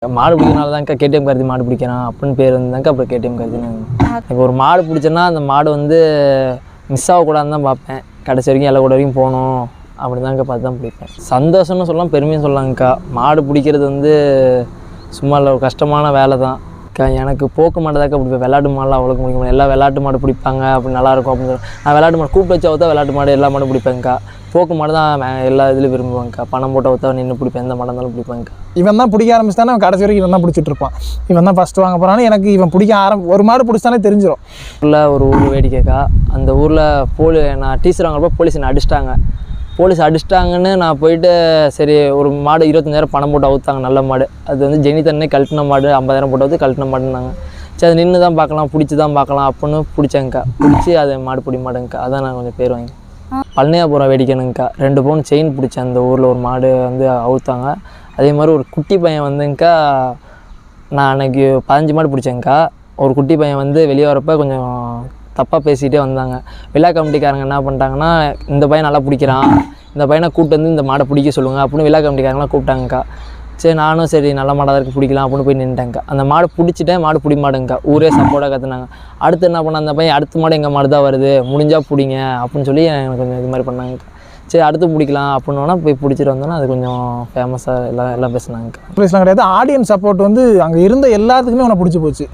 மாடு பிடிக்கிறனால தான்க்கா கேடிஎம் கார்த்தி மாடு பிடிக்கிறான் அப்படின்னு பேர் வந்துதான்க்கா அப்புறம் கேடிஎம் கார்த்தின்னு. இப்போ ஒரு மாடு பிடிச்சேன்னா அந்த மாடு வந்து மிஸ் ஆகக்கூடாதுன்னு தான் பார்ப்பேன். கடைசி வரைக்கும் எல்லா கூட வரைக்கும் போகணும் அப்படி தான்க்கா பார்த்து தான் பிடிப்பேன். சந்தோஷம்னு சொல்லலாம், பெருமையும் சொல்லலாம்க்கா. மாடு பிடிக்கிறது வந்து சும்மா இல்லை, ஒரு கஷ்டமான வேலை தான். எனக்கு போக்கு மாடு தான்க்கா பிடிப்பேன். விளையாட்டு மாடெலாம் அவ்வளோக்கு பிடிக்க முடியும். எல்லாம் விளையாட்டு மாடு பிடிப்பாங்க அப்படி நல்லாயிருக்கும் அப்படின்னு சொல்லி நான் விளையாட்டு மாடு கூப்பிட்டு வச்சு அவுத்தா விளையாட்டு மாடு எல்லா மாடும் பிடிப்பேங்க்கா. போக்கு மாடு தான் எல்லா இதுலையும் விரும்புவாங்க்கா. பணம் போட்டு அவுத்தா நின்று பிடிப்பேன், எந்த மாடம் இருந்தாலும் பிடிப்பாங்க்கா. இவன் தான் பிடிக்க ஆரம்பிச்சிட்டானே அவன் கடைசி வரைக்கும் இவன் தான் பிடிச்சிட்டு இருப்பான். இவன் தான் ஃபஸ்ட்டு வாங்க போகிறான்னு எனக்கு இவன் பிடிக்க ஒரு மாடு பிடிச்சானே தெரிஞ்சிடும். ஒரு ஊர் வேடிக்கைக்கா, அந்த ஊரில் நான் டீச்சர் வாங்குறப்போ போலீஸ் என்னை அடிச்சிட்டாங்க. போலீஸ் அடிச்சிட்டாங்கன்னு நான் போயிட்டு சரி ஒரு மாடு 25,000 பணம் போட்டு அவுத்தாங்க, நல்ல மாடு. அது வந்து ஜெனிதன்னே கழட்டின மாடு, 50,000 போட்டு வந்து கழட்டின மாடுன்னாங்க. சரி அது நின்று தான் பார்க்கலாம், பிடிச்சி தான் பார்க்கலாம் அப்படின்னு பிடிச்சேங்க்கா. பிடிச்சி அது மாடு பிடி மாடுங்க்கா. அதான் நான் கொஞ்சம் பேர் வாங்கி பழனியாபுரம் வேடிக்கைனுங்க்கா. 2 பவுன் செயின் பிடிச்சேன். அந்த ஊரில் ஒரு மாடு வந்து அவுத்தாங்க. அதே மாதிரி ஒரு குட்டி பையன் வந்துங்க்கா, நான் அன்றைக்கி 15 மாடு பிடிச்சேங்க்கா. ஒரு குட்டி பையன் வந்து வெளியே வரப்போ கொஞ்சம் தப்பாக பேசிகிட்டே வந்தாங்க. விழா கமிட்டிக்காரங்க என்ன பண்ணிட்டாங்கன்னா, இந்த பையன் நல்லா பிடிக்கிறான், இந்த பையனை கூப்பிட்டு வந்து இந்த மாடை பிடிக்க சொல்லுங்கள் அப்படின்னு விழா கமிட்டிக்காரங்களாம் கூப்பிட்டாங்கக்கா. சரி நானும் சரி நல்ல மாடாக இருக்குது பிடிக்கலாம் அப்படின்னு போய் நின்றுட்டேங்க்கா. அந்த மாடு பிடிச்சிட்டேன், மாடு பிடி மாடுங்க்கா. ஊரே சப்போர்ட்டாக கற்றுனாங்க. அடுத்து என்ன பண்ண, அந்த பையன் அடுத்த மாடு எங்கள் மாடு தான் வருது, முடிஞ்சால் பிடிங்க அப்படின்னு சொல்லி எனக்கு கொஞ்சம் இது மாதிரி பண்ணாங்கக்கா. சரி அடுத்து பிடிக்கலாம் அப்படின்னா போய் பிடிச்சிட்டு வந்தோன்னா அது கொஞ்சம் ஃபேமஸாக எல்லாம் பேசுனாங்கக்கா. ப்ளீஸ்லாம் கிடையாது, ஆடியன்ஸ் சப்போர்ட் வந்து அங்கே இருந்த எல்லாத்துக்குமே அவனை பிடிச்சி போச்சு.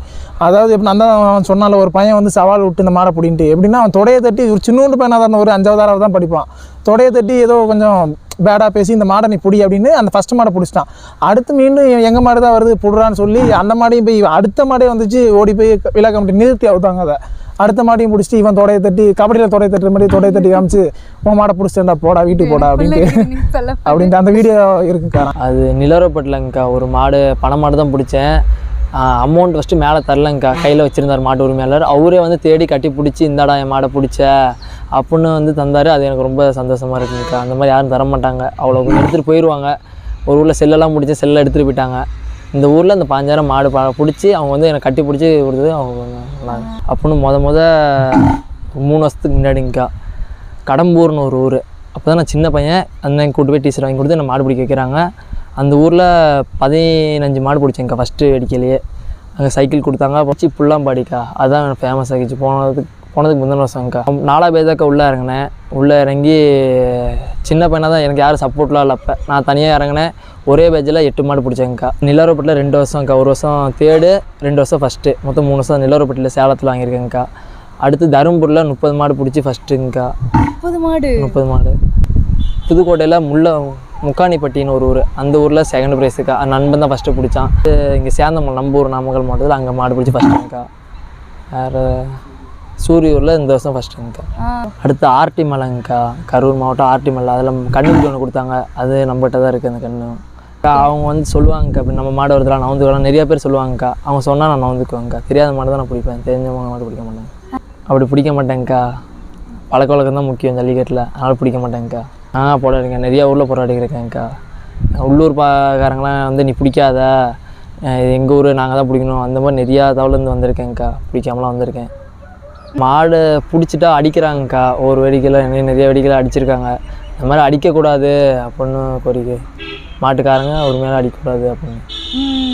அதாவது எப்படி அந்த அவன் சொன்னால ஒரு பையன் வந்து சவால் விட்டு இந்த மாடை பிடின்ட்டு எப்படின்னா, அவன் தொடையை தட்டி ஒரு சின்னோண்டு பையனாக தான் ஒரு 5வது தான் படிப்பான். தொடையை தட்டி ஏதோ கொஞ்சம் பேடாக பேசி இந்த மாடை நீ பிடி அப்படின்னு அந்த ஃபஸ்ட்டு மாடை பிடிச்சிட்டான். அடுத்து மீண்டும் எங்கள் மாடு தான் வருது புடுறான்னு சொல்லி அந்த மாடையும் போய் அடுத்த மாடே வந்துச்சு ஓடி போய் விழா கமிட்டி நிறுத்தி அவுத்தாங்க. அதை அடுத்த மாடையும் பிடிச்சிட்டு இவன் தொடையை தட்டி கபடியில் தொடையை தட்டுற மாதிரி தொடையை தட்டி காமிச்சு உன் மாடை பிடிச்சிட்டா போடா வீட்டுக்கு போடா அப்படின்ட்டு அந்த வீடியோ இருக்குக்கா. அது நிலவரப்படலங்க்கா. ஒரு மாடு பண மாடு தான் பிடிச்சேன். அமௌண்ட் ஃபஸ்ட்டு மேலே தரலங்க்கா. கையில் வச்சுருந்தார் மாட்டு உரிமையாளர். அவரே வந்து தேடி கட்டி பிடிச்சி இந்தாடா என் மாடை பிடிச்ச அப்படின்னு வந்து தந்தார். அது எனக்கு ரொம்ப சந்தோஷமாக இருக்குங்கக்கா. அந்த மாதிரி யாரும் தரமாட்டாங்க, அவ்வளோ எடுத்துகிட்டு போயிடுவாங்க. ஒரு ஊரில் செல்லெல்லாம் பிடிச்சி செல்லை எடுத்துகிட்டு போயிட்டாங்க. இந்த ஊரில் அந்த 5,000 மாடு பிடிச்சி அவங்க வந்து என்னை கட்டி பிடிச்சி கொடுத்தது அவங்க அப்படின்னு முத 3 வருஷத்துக்கு முன்னாடிங்க்கா. கடம்பூர்னு ஒரு ஊர். அப்போ தான் நான் சின்ன பையன். அந்த கூட்டு போய் டீச்சர் வாங்கி கொடுத்து என்னை மாடு பிடிக்க வைக்கிறாங்க. அந்த ஊரில் 15 மாடு பிடிச்சேங்க்கா ஃபஸ்ட்டு வேடிக்கையிலேயே. அங்கே சைக்கிள் கொடுத்தாங்க, பிடிச்சி புல்லாம்பாடிக்கா. அதுதான் ஃபேமஸ் ஆகிடுச்சு. போனதுக்கு முந்தின வருஷம்க்கா 4 பேர் தான்க்கா உள்ளே இறங்கினேன். உள்ளே இறங்கி சின்ன பையனாக தான், எனக்கு யாரும் சப்போர்ட்லாம் இல்லை. அப்போ நான் தனியாக இறங்கினேன். ஒரே பேஜில் 8 மாடு பிடிச்சேங்க்கா. நிலவரப்பட்டில் 2 வருஷம்க்கா. 1 வருஷம் தேர்டு, 2 வருஷம் ஃபஸ்ட்டு. மொத்தம் 3 வருஷம் நிலவரப்பட்டியில் சேலத்தில் வாங்கியிருக்கேங்க்கா. அடுத்து தருமபுரியில் 30 மாடு பிடிச்சி ஃபஸ்ட்டுங்க்கா. 30 மாடு. புதுக்கோட்டையில் முக்காணிப்பட்டின்னு ஒரு ஊர். அந்த ஊரில் செகண்ட் ப்ரைஸுக்கா. நண்பன் தான் ஃபஸ்ட்டு பிடிச்சான். இங்கே சேந்தமங்கலம் நம்ம ஊர் நாமக்கல் மாவட்டத்தில் அங்கே மாடு பிடிச்சி ஃபஸ்ட்டுங்க்கா. வேறு சூரியூரில் இந்த வருஷம் ஃபஸ்ட்டுங்க்கா. அடுத்து ஆர்டி மலைங்க்கா. கரூர் மாவட்டம் ஆர்டி மலை. அதில் கண்ணுக்குட்டி ஒன்று கொடுத்தாங்க. அது நம்மகிட்ட தான் இருக்குது அந்த கண்ணு. அவங்க வந்து சொல்லுவாங்கக்கா, அப்படி நம்ம மாடு வருதுலாம் நான் வந்துக்கலாம். நிறைய பேர் சொல்லுவாங்கக்கா. அவங்க சொன்னால் நான் வந்துக்குவேங்க்கா. தெரியாத மாடு தான் நான் பிடிப்பேன், தெரிஞ்சவங்க மாடு பிடிக்க மாட்டேன். அப்படி பிடிக்க மாட்டேங்க்கா. பழக்க வழக்கம் தான் முக்கியம் ஜல்லிக்கட்டில், அதனால் பிடிக்க மாட்டேங்க்கா. போராடிங்க நிறையா ஊரில் போராடிக்கிறேங்க்கா. உள்ளூர் காரங்களாம் வந்து நீ பிடிக்காத, எங்கள் ஊர் நாங்கள் தான் பிடிக்கணும், அந்த மாதிரி நிறையா தவலேருந்து வந்திருக்கேங்க்கா. பிடிக்காமலாம் வந்திருக்கேன். மாடு பிடிச்சிட்டா அடிக்கிறாங்கக்கா. ஒரு வெடிக்கையில் நிறைய வெடிக்கையில் அடிச்சிருக்காங்க. இந்த மாதிரி அடிக்கக்கூடாது அப்படின்னு கோரிக்கை. மாட்டுக்காரங்க ஒரு மேலே அடிக்கக்கூடாது அப்படின்னு.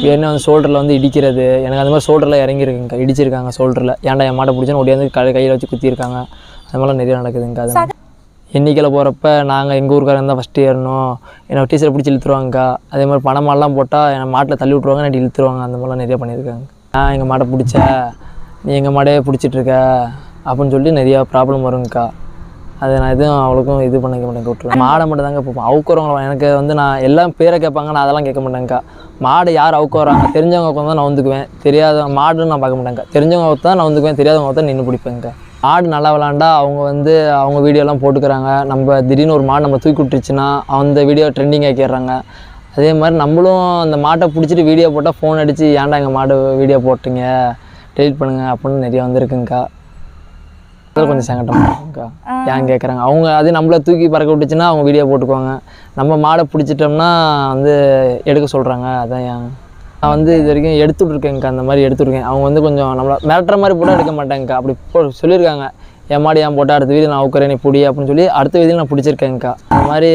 வேணா வந்து ஷோல்டரில் வந்து இடிக்கிறது. எனக்கு அந்த மாதிரி ஷோல்டரில் இறங்கியிருக்குங்க்கா. இடிச்சிருக்காங்க ஷோல்டரில். ஏன்டா என் மாட்டை பிடிச்சோன்னு ஓடியாந்து கையில் வச்சு குத்திருக்காங்க. அது மாதிரிலாம் நிறையா நடக்குதுங்க்கா. அது எண்ணிக்கையில் போகிறப்ப நாங்கள் எங்கள் ஊருக்காரங்க தான் ஃபஸ்ட்டு ஏறணும். என்னை டீச்சரை பிடிச்சி இழுத்துருவாங்கக்கா. அதே மாதிரி பணமாலாம் போட்டால் என்னை மாட்டில் தள்ளி விட்ருவாங்க, என்னை இழுத்துருவாங்க. அந்த மாதிரிலாம் நிறையா பண்ணியிருக்காங்க. நான் எங்கள் மாட்டை பிடிச்ச, நீ எங்கள் மாடையே பிடிச்சிட்ருக்க அப்படின்னு சொல்லிட்டு நிறையா ப்ராப்ளம் வருங்கக்கா. அதை நான் எதுவும் அவ்வளோக்கும் இது பண்ணிக்க மாட்டேங்க, விட்டுருவேன். மாடை மட்டும் தாங்க பார்ப்போம். அவுக்குறவங்க எனக்கு வந்து நான் எல்லாம் பேரை கேட்பாங்க, நான் அதெல்லாம் கேட்க மாட்டேங்க்கா. மாடு யார் அவுக்குறாங்க தெரிஞ்சவங்க உட்காந்து தான் நான் வந்துக்குவேன். தெரியாதவங்க மாடுன்னு நான் பார்க்க மாட்டேங்க்கா. தெரிஞ்சவங்க தான் நான் வந்துக்குவேன், தெரியாதவங்க தான் நின்று பிடிப்பேங்க்கா. மாடு நல்லா விளாண்டா அவங்க வந்து அவங்க வீடியோலாம் போட்டுக்கிறாங்க. நம்ம திடீர்னு ஒரு மாடு நம்ம தூக்கி விட்டுருச்சுன்னா அந்த வீடியோ ட்ரெண்டிங் ஆக்கிடுறாங்க. அதே மாதிரி நம்மளும் அந்த மாட்டை பிடிச்சிட்டு வீடியோ போட்டால் ஃபோன் அடித்து ஏன்டா எங்கள் மாடு வீடியோ போட்டிங்க, டெலிட் பண்ணுங்க அப்படின்னு நிறையா வந்துருக்குங்க்கா. அது கொஞ்சம் சங்கடமாக இருக்குங்க்கா. ஏன் கேட்குறாங்க அவங்க. அதே நம்மளை தூக்கி பறக்க விட்டுச்சுன்னா அவங்க வீடியோ போட்டுக்குவாங்க. நம்ம மாடை பிடிச்சிட்டோம்னா வந்து எடுக்க சொல்கிறாங்க. அதான் நான் வந்து இது வரைக்கும் எடுத்துட்ருக்கேங்க்கா. அந்த மாதிரி எடுத்துருக்கேன். அவங்க வந்து கொஞ்சம் நம்மளை மிரட்டுற மாதிரி போட்டால் எடுக்க மாட்டேங்க்கா. அப்படி சொல்லியிருக்காங்க, என் மாடு ஏன் போட்டால் அடுத்த வீடியோ நான் உட்குறேன் நீ பிடி அப்படின்னு சொல்லி அடுத்த வீடியோ நான் பிடிச்சிருக்கேன்க்கா. அந்த மாதிரி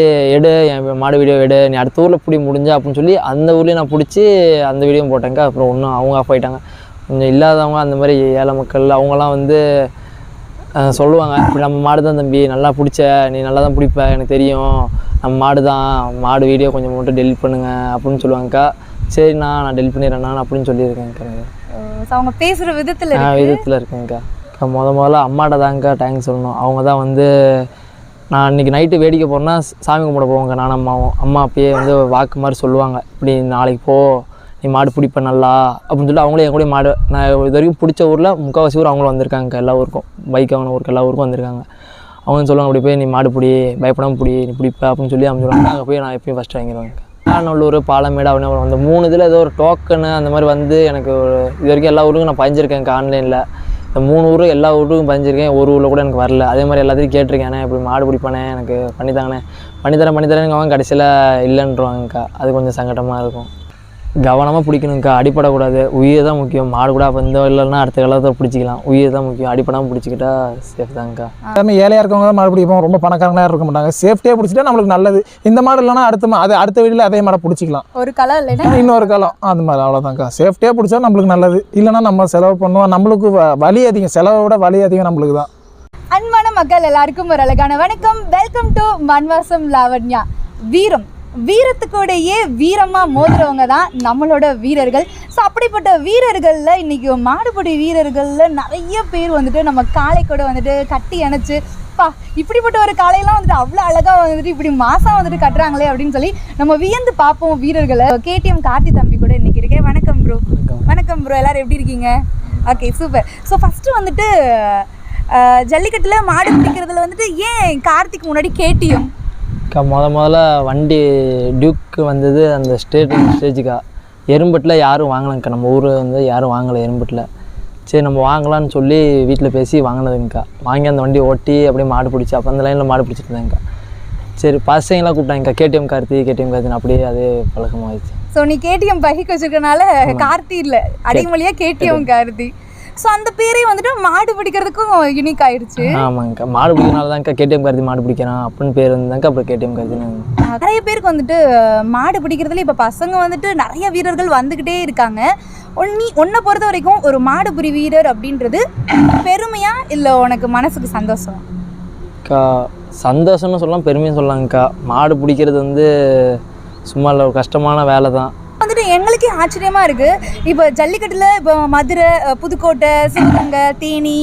என் மாடு வீடியோ நீ அடுத்த ஊரில் பிடி முடிஞ்சா அப்படின்னு சொல்லி அந்த ஊர்லேயும் நான் பிடிச்சி அந்த வீடியோவும் போட்டேங்க்கா. அப்புறம் ஒன்றும் அவங்க ஆஃப் ஆகிட்டாங்க. கொஞ்சம் இல்லாதவங்க அந்த மாதிரி ஏழை மக்கள் அவங்களாம் வந்து சொல்லுவாங்க, இப்படி நம்ம மாடு தான் தம்பி நல்லா பிடிச்ச, நீ நல்லா தான் பிடிப்ப, எனக்கு தெரியும், நம்ம மாடு தான், மாடு வீடியோ கொஞ்சம் மட்டும் டெலிட் பண்ணுங்க அப்படின்னு சொல்லுவாங்கக்கா. சரிண்ணா நான் டெலிட் பண்ணிடுறேண்ணா அப்படின்னு சொல்லியிருக்கேன்க்கா. அவங்க பேசுகிற விதத்தில் இருக்குங்கக்கா. முதல்ல அம்மாட்ட தாங்க்கா தேங்க்ஸ் சொல்லணும். அவங்க தான் வந்து நான் இன்றைக்கி நைட்டு வேடிக்கை போகிறேன்னா சாமி கும்பிட போவாங்க நானும் அம்மாவும். அம்மா அப்பயே வந்து வாக்கு மாதிரி சொல்லுவாங்க, இப்படி நாளைக்கு போ நீ மாடு பிடிப்ப நல்லா அப்படின்னு சொல்லி அவங்களே என் கூட மாடு நான் இது வரைக்கும் பிடிச்ச ஊரில் முக்கால்வாசி ஊர் அவங்களும் வந்திருக்காங்க. எல்லா ஊருக்கும் பைக் வாங்கின ஊருக்கு எல்லா ஊருக்கும் வந்திருக்காங்க. அவங்க சொல்லுவாங்க, அப்படி போய் நீ மாடு பிடி, பயப்படாமல் பிடி, நீ பிடிப்ப அப்படின்னு சொல்லி அவங்க சொல்லுவாங்க. அங்கே போய் நான் எப்பயும் ஃபஸ்ட்டு வாங்கிடுவாங்க. நல்லூர் பாலமேடு அவனே அந்த 3 இதில் ஏதோ ஒரு டோக்கனு அந்த மாதிரி வந்து எனக்கு இது வரைக்கும் எல்லா ஊருக்கும் நான் பதிஞ்சிருக்கேன் ஆன்லைனில். இந்த 3 ஊர் எல்லா ஊருக்கும் பதிஞ்சிருக்கேன். ஒரு ஊரில் கூட எனக்கு வரல. அதே மாதிரி எல்லாத்தையும் கேட்டிருக்கேன், இப்படி மாடு பிடிப்பானே எனக்கு பண்ணித்தாங்கண்ணே, பண்ணித்தரேன் அவன் கடைசியில் இல்லைன்றவாங்கக்கா. அது கொஞ்சம் சங்கடமாக இருக்கும். கவனமாக பிடிக்கணுங்க்கா, அடிப்படக்கூடாது. உயிர் தான் முக்கியம். மாடு கூட அப்போ இந்த இல்லைன்னா அடுத்த காலத்தில் பிடிச்சிக்கலாம். உயிர் தான் முக்கியம். அடிப்படாமல் பிடிச்சிக்கிட்டா சேஃப் தாங்க்கா. எல்லாமே ஏழையாக இருக்கவங்க தான் மாடு பிடிப்போம், ரொம்ப பணக்காரங்களாக இருக்க மாட்டாங்க. சேஃப்டியாக பிடிச்சிட்டா நம்மளுக்கு நல்லது. இந்த மாடு இல்லைனா அடுத்த வீடியோவில் அதே மாடை பிடிச்சிக்கலாம். ஒரு காலம் இல்லைன்னா இன்னொரு காலம் அந்த மாதிரி. அவ்வளோதாங்க்கா. சேஃப்டியாக பிடிச்சா நம்மளுக்கு நல்லது. இல்லைனா நம்ம செலவு பண்ணுவோம், நம்மளுக்கு வலி அதிகம், செலவை விட வலி அதிகம் நம்மளுக்கு தான். அன்பான மக்கள் எல்லாருக்கும் ஒரு அழகான வணக்கம். Welcome to மண்வாசம் Lavanya. வீரத்துக்கூடையே வீரமாக மோதுறவங்க தான் நம்மளோட வீரர்கள். ஸோ அப்படிப்பட்ட வீரர்களில் இன்றைக்கி மாடுபிடி வீரர்களில் நிறைய பேர் வந்துட்டு நம்ம காளை கூட வந்துட்டு கட்டி அணைச்சி இப்படிப்பட்ட ஒரு காளையெல்லாம் வந்துட்டு அவ்வளோ அழகாக வந்துட்டு இப்படி மாதம் வந்துட்டு கட்டுறாங்களே அப்படின்னு சொல்லி நம்ம வியந்து பார்ப்போம் வீரர்களை. KTM கார்த்தி தம்பி கூட இன்றைக்கி இருக்கேன். வணக்கம் ப்ரோ. வணக்கம் ப்ரோ, எல்லோரும் எப்படி இருக்கீங்க? Okay, super. ஸோ ஃபஸ்ட்டு வந்துட்டு ஜல்லிக்கட்டில் மாடு பிடிக்கிறதுல வந்துட்டு ஏன் கார்த்திக்கு முன்னாடி KTM? முதல்ல வண்டி டியூக்கு வந்தது அந்த ஸ்டேஜுக்கா. எறும்பட்டில் யாரும் வாங்கலைங்க்கா. நம்ம ஊர் வந்து யாரும் வாங்கலை எறும்பட்டில். சரி நம்ம வாங்கலான்னு சொல்லி வீட்டில் பேசி வாங்கினதுங்க்கா. வாங்கி அந்த வண்டி ஓட்டி அப்படியே மாடு பிடிச்சி அப்போ அந்த லைனில் மாடு பிடிச்சிட்டு இருந்தேங்க்கா. சரி பசங்களாம் கூப்பிட்டாங்கக்கா, KTM கார்த்தின்னு அப்படியே அதே பழக்கமாகிடுச்சு. ஸோ நீ KTM பைக் வச்சுருக்கனால கார்த்தி இல்லை, அடைமொழியாக KTM கார்த்தி. ஸோ அந்த பேரே வந்துட்டு மாடு பிடிக்கிறதுக்கும் யூனிக் ஆயிடுச்சு. ஆமாங்கக்கா, மாடு பிடிக்கிறனால தான்க்கா KTM கார்த்தி மாடு பிடிக்கிறான் அப்படின்னு பேர் இருந்தாங்க. அப்புறம் KTM கார்த்தின்னு நிறைய பேருக்கு வந்துட்டு மாடு பிடிக்கிறதுல இப்போ பசங்க வந்துட்டு நிறைய வீரர்கள் வந்துக்கிட்டே இருக்காங்க. உன்னை பொறுத்த வரைக்கும் ஒரு மாடுபிடி வீரர் அப்படின்றது பெருமையா இல்லை உனக்கு மனசுக்கு சந்தோஷம்? அக்கா சந்தோஷம்னு சொல்லலாம், பெருமையும் சொல்லலாங்க்கா. மாடு பிடிக்கிறது வந்து சும்மா இல்லை, ஒரு கஷ்டமான வேலை தான். வந்துட்டு எங்களுக்கே ஆச்சரியமாக இருக்குது. இப்போ ஜல்லிக்கட்டில் இப்போ மதுரை, புதுக்கோட்டை, சிவகங்கை, தேனி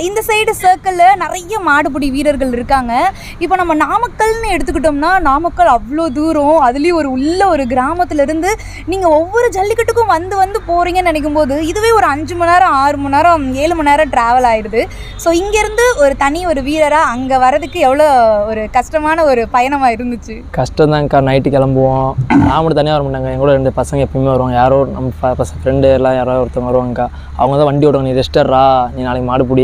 இந்த சைடு சர்க்கிளில் நிறைய மாடுபிடி வீரர்கள் இருக்காங்க. இப்போ நம்ம நாமக்கல்னு எடுத்துக்கிட்டோம்னா நாமக்கல் அவ்வளோ தூரம், அதுலேயும் ஒரு கிராமத்துலேருந்து நீங்கள் ஒவ்வொரு ஜல்லிக்கட்டுக்கும் வந்து போகிறீங்கன்னு நினைக்கும் போது இதுவே ஒரு 5 மணி நேரம் 6 மணி நேரம் 7 மணி நேரம் ட்ராவல் ஆகிடுது. ஸோ இங்கேருந்து ஒரு வீரராக அங்கே வரதுக்கு எவ்வளோ ஒரு கஷ்டமான ஒரு பயணமாக இருந்துச்சு? கஷ்டம்தாங்க்கா. நைட்டு கிளம்புவோம், நான் மட்டும் தனியாக வர மாட்டாங்க. எங்களோட 2 பசங்க எப்பயுமே வருவாங்க. யாரோ நம்ம ஃப்ரெண்டு எல்லாம் யாரோ ஒருத்தவங்க வருவாங்கக்கா. அவங்க தான் வண்டி ஓட்டுவாங்க. நீ ரெஸ்டர்ரா, நீ நாளைக்கு மாடு பிடி,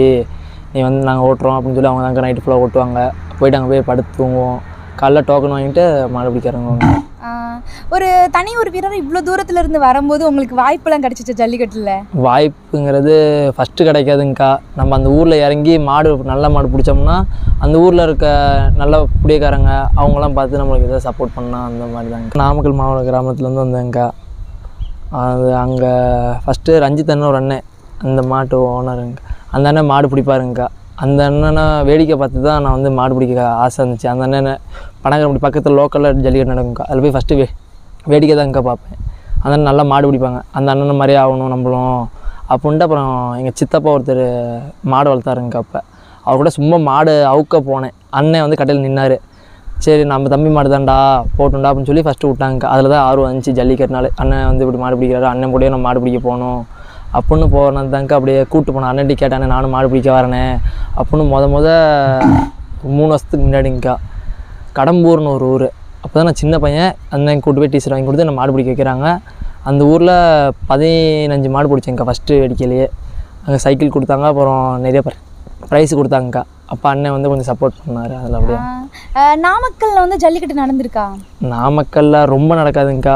நீ வந்து நாங்கள் ஓட்டுறோம் அப்படின்னு சொல்லி அவங்க தாங்க நைட்டு ஃபுல்லாக ஓட்டுவாங்க. போயிட்டு அங்கே போய் படுத்து தூங்குவோம். காலைல டோக்கன் வாங்கிட்டு மாடு பிடிக்க இறங்குவாங்க. ஒரு வீரர் இவ்வளோ தூரத்தில் இருந்து வரும்போது உங்களுக்கு வாய்ப்பெல்லாம் கிடச்சிச்சு ஜல்லிக்கட்டில்? வாய்ப்புங்கிறது ஃபஸ்ட்டு கிடைக்காதுங்க்கா. நம்ம அந்த ஊரில் இறங்கி நல்ல மாடு பிடிச்சோம்னா அந்த ஊரில் இருக்க நல்ல புடியக்காரங்க அவங்களாம் பார்த்து நம்மளுக்கு எதாவது சப்போர்ட் பண்ணால் அந்த மாதிரி தாங்க. நாமக்கல் மாவட்ட கிராமத்துலேருந்து வந்தேங்க்கா. அது அங்கே ஃபஸ்ட்டு ரஞ்சித்தன்னு ஒரு அண்ணன், அந்த மாட்டு ஓனருங்க, அந்த அண்ணன் மாடு பிடிப்பாருங்க்கா. அந்த அண்ணனை வேடிக்கை பார்த்து தான் நான் வந்து மாடு பிடிக்க ஆசை இருந்துச்சு. அந்த அண்ணனை பனகரம்பட்டி பக்கத்தில் லோக்கலில் ஜல்லிக்கட்டு நடக்குங்க்கா. அதில் போய் ஃபஸ்ட்டு வேடிக்கை தாங்க்கா பார்ப்பேன். அந்த அண்ணன் நல்லா மாடு பிடிப்பாங்க. அந்த அண்ணனை மாதிரியே ஆகணும் நம்மளும் அப்படின்ட்டு அப்புறம் எங்கள் சித்தப்பா ஒருத்தர் மாடு வளர்த்தாருங்க்கா. அப்போ அவர் கூட சும்மா மாடு அவுக்க போனேன். அண்ணன் வந்து கட்டையில் நின்னார். சரி நம்ம தம்பி மாடு தான்டா போட்டுண்டா அப்படின்னு சொல்லி ஃபஸ்ட்டு விட்டாங்கக்கா. அதில் தான் ஆர்வம் வந்துச்சு ஜல்லிக்கட்டுனால. அண்ணன் வந்து இப்படி மாடு பிடிக்கிறாரு, அண்ணன் கூடயே நம்ம மாடு பிடிக்க போகணும் அப்படின்னு போனது தாங்க்கா. அப்படியே கூப்பிட்டு போனேன். அண்ணன்ட்டி கேட்டானே நானும் மாடு பிடிக்க வரேனே அப்படின்னு 3 வருஷத்துக்கு முன்னாடிங்க்கா. கடம்பூர்னு ஒரு ஊர். அப்போ தான் நான் சின்ன பையன். அண்ணன் கூட்டு போய் டீச்சர் வாங்கி கொடுத்து என்னை மாடு பிடிக்க வைக்கிறாங்க. அந்த ஊரில் 15 மாடு பிடிச்சேங்க்கா ஃபஸ்ட்டு வேடிக்கையிலேயே. அங்கே சைக்கிள் கொடுத்தாங்க, அப்புறம் நிறைய ப்ரைஸ் கொடுத்தாங்கக்கா. அப்போ அண்ணன் வந்து கொஞ்சம் சப்போர்ட் பண்ணார். அதில் அப்படியே நாமக்கல்லில் வந்து ஜல்லிக்கட்டு நடந்திருக்கா? நாமக்கல்லில் ரொம்ப நடக்காதுங்க்கா.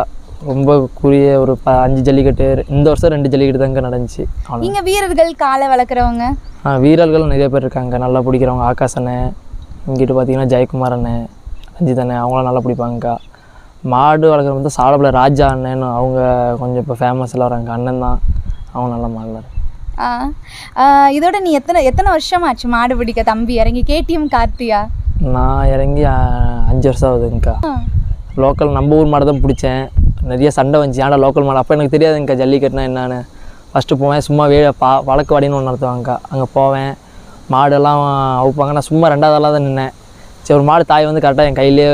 ரொம்ப குறிய ஒரு 5 ஜல்லிக்கட்டு, இந்த வருஷம் 2 ஜல்லிக்கட்டு தாங்க நடந்துச்சு. அவ்வளோ. நீங்கள் வீரர்கள் காலை வளர்க்குறவங்க? வீரர்கள் நிறைய பேர் இருக்காங்க நல்லா பிடிக்கிறவங்க. ஆகாஷ் அண்ணன், இங்கிட்டு பார்த்தீங்கன்னா ஜெயக்குமார் அண்ணன், ரஞ்சித் அண்ணன், அவங்களாம் நல்லா பிடிப்பாங்கக்கா. மாடு வளர்க்குற வந்து சாலப்பில் ராஜா அண்ணன், அவங்க கொஞ்சம் இப்போ ஃபேமஸில் வராங்க. அண்ணன் தான், அவங்க நல்லா மாடலர். இதோட நீ எத்தனை வருஷமாச்சு மாடு பிடிக்க தம்பி இறங்கி? கேடிஎம் கார்த்தியா? நான் இறங்கி 5 வருஷம் ஆகுதுங்கக்கா. லோக்கல் நம்ம ஊர் மாடு தான் பிடிச்சேன். நிறைய சண்டை வந்துச்சு, ஏன்டா லோக்கல் மாடு. அப்போ எனக்கு தெரியாதுங்கக்கா ஜல்லிக்கட்டுனா என்னன்னு. ஃபஸ்ட்டு போவேன், சும்மா வழக்கு வாடின்னு ஒன்று நடத்துவாங்கக்கா. அங்கே போவேன், மாடெல்லாம் அவுப்பாங்க. நான் சும்மா 2வது ஆளாக தான் நின்னேன். சரி, ஒரு மாடு தாய் வந்து கரெக்டாக என் கையிலே,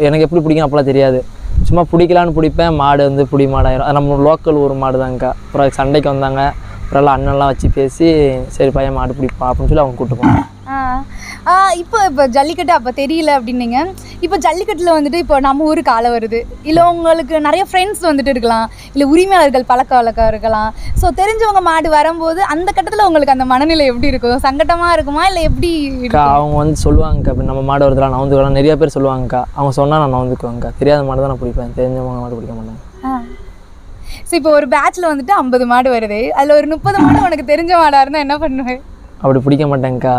எனக்கு எப்படி பிடிக்கும் அப்போலாம் தெரியாது. சும்மா பிடிக்கலான்னு பிடிப்பேன், மாடு வந்து பிடி மாடாயிரும். அது நம்ம லோக்கல் ஒரு மாடு தாங்கக்கா. அப்புறம் சண்டைக்கு வந்தாங்க, அப்புறம் எல்லாம் அண்ணன்லாம் வச்சு பேசி, சரி பையன் மாடு பிடிப்பா அப்படின்னு சொல்லி அவங்க கூப்பிட்டு போனாங்க. இப்போ ஜல்லிக்கட்டு அப்போ தெரியல அப்படின்னீங்க. இப்போ ஜல்லிக்கட்டில் வந்துட்டு இப்போ நம்ம ஊருக்கு ஆள வருது, இல்லை உங்களுக்கு நிறைய ஃப்ரெண்ட்ஸ் வந்துட்டு இருக்கலாம், இல்லை உரிமையாளர்கள் பழக்க வழக்கம் இருக்கலாம். ஸோ தெரிஞ்சவங்க மாடு வரும்போது அந்த கட்டத்தில் உங்களுக்கு அந்த மனநிலை எப்படி இருக்கும்? சங்கட்டமாக இருக்குமா இல்லை எப்படி? அவங்க வந்து சொல்லுவாங்கக்கா, அப்படி நம்ம மாடு வருதுலாம் நான் வந்துக்கலாம். நிறைய பேர் சொல்லுவாங்கக்கா. அவங்க சொன்னால் நான் வந்துக்குவேங்க்கா. தெரியாத மாடு தான் நான் பிடிப்பேன், தெரிஞ்சவங்க மாடு பிடிக்க மாட்டேன். ஸோ இப்போ ஒரு பேட்சில் வந்துட்டு 50 மாடு வருது, அதில் ஒரு 30 மாடு உனக்கு தெரிஞ்ச மாடாக இருந்தால் என்ன பண்ணுவேன்? அப்படி பிடிக்க மாட்டேங்க்கா.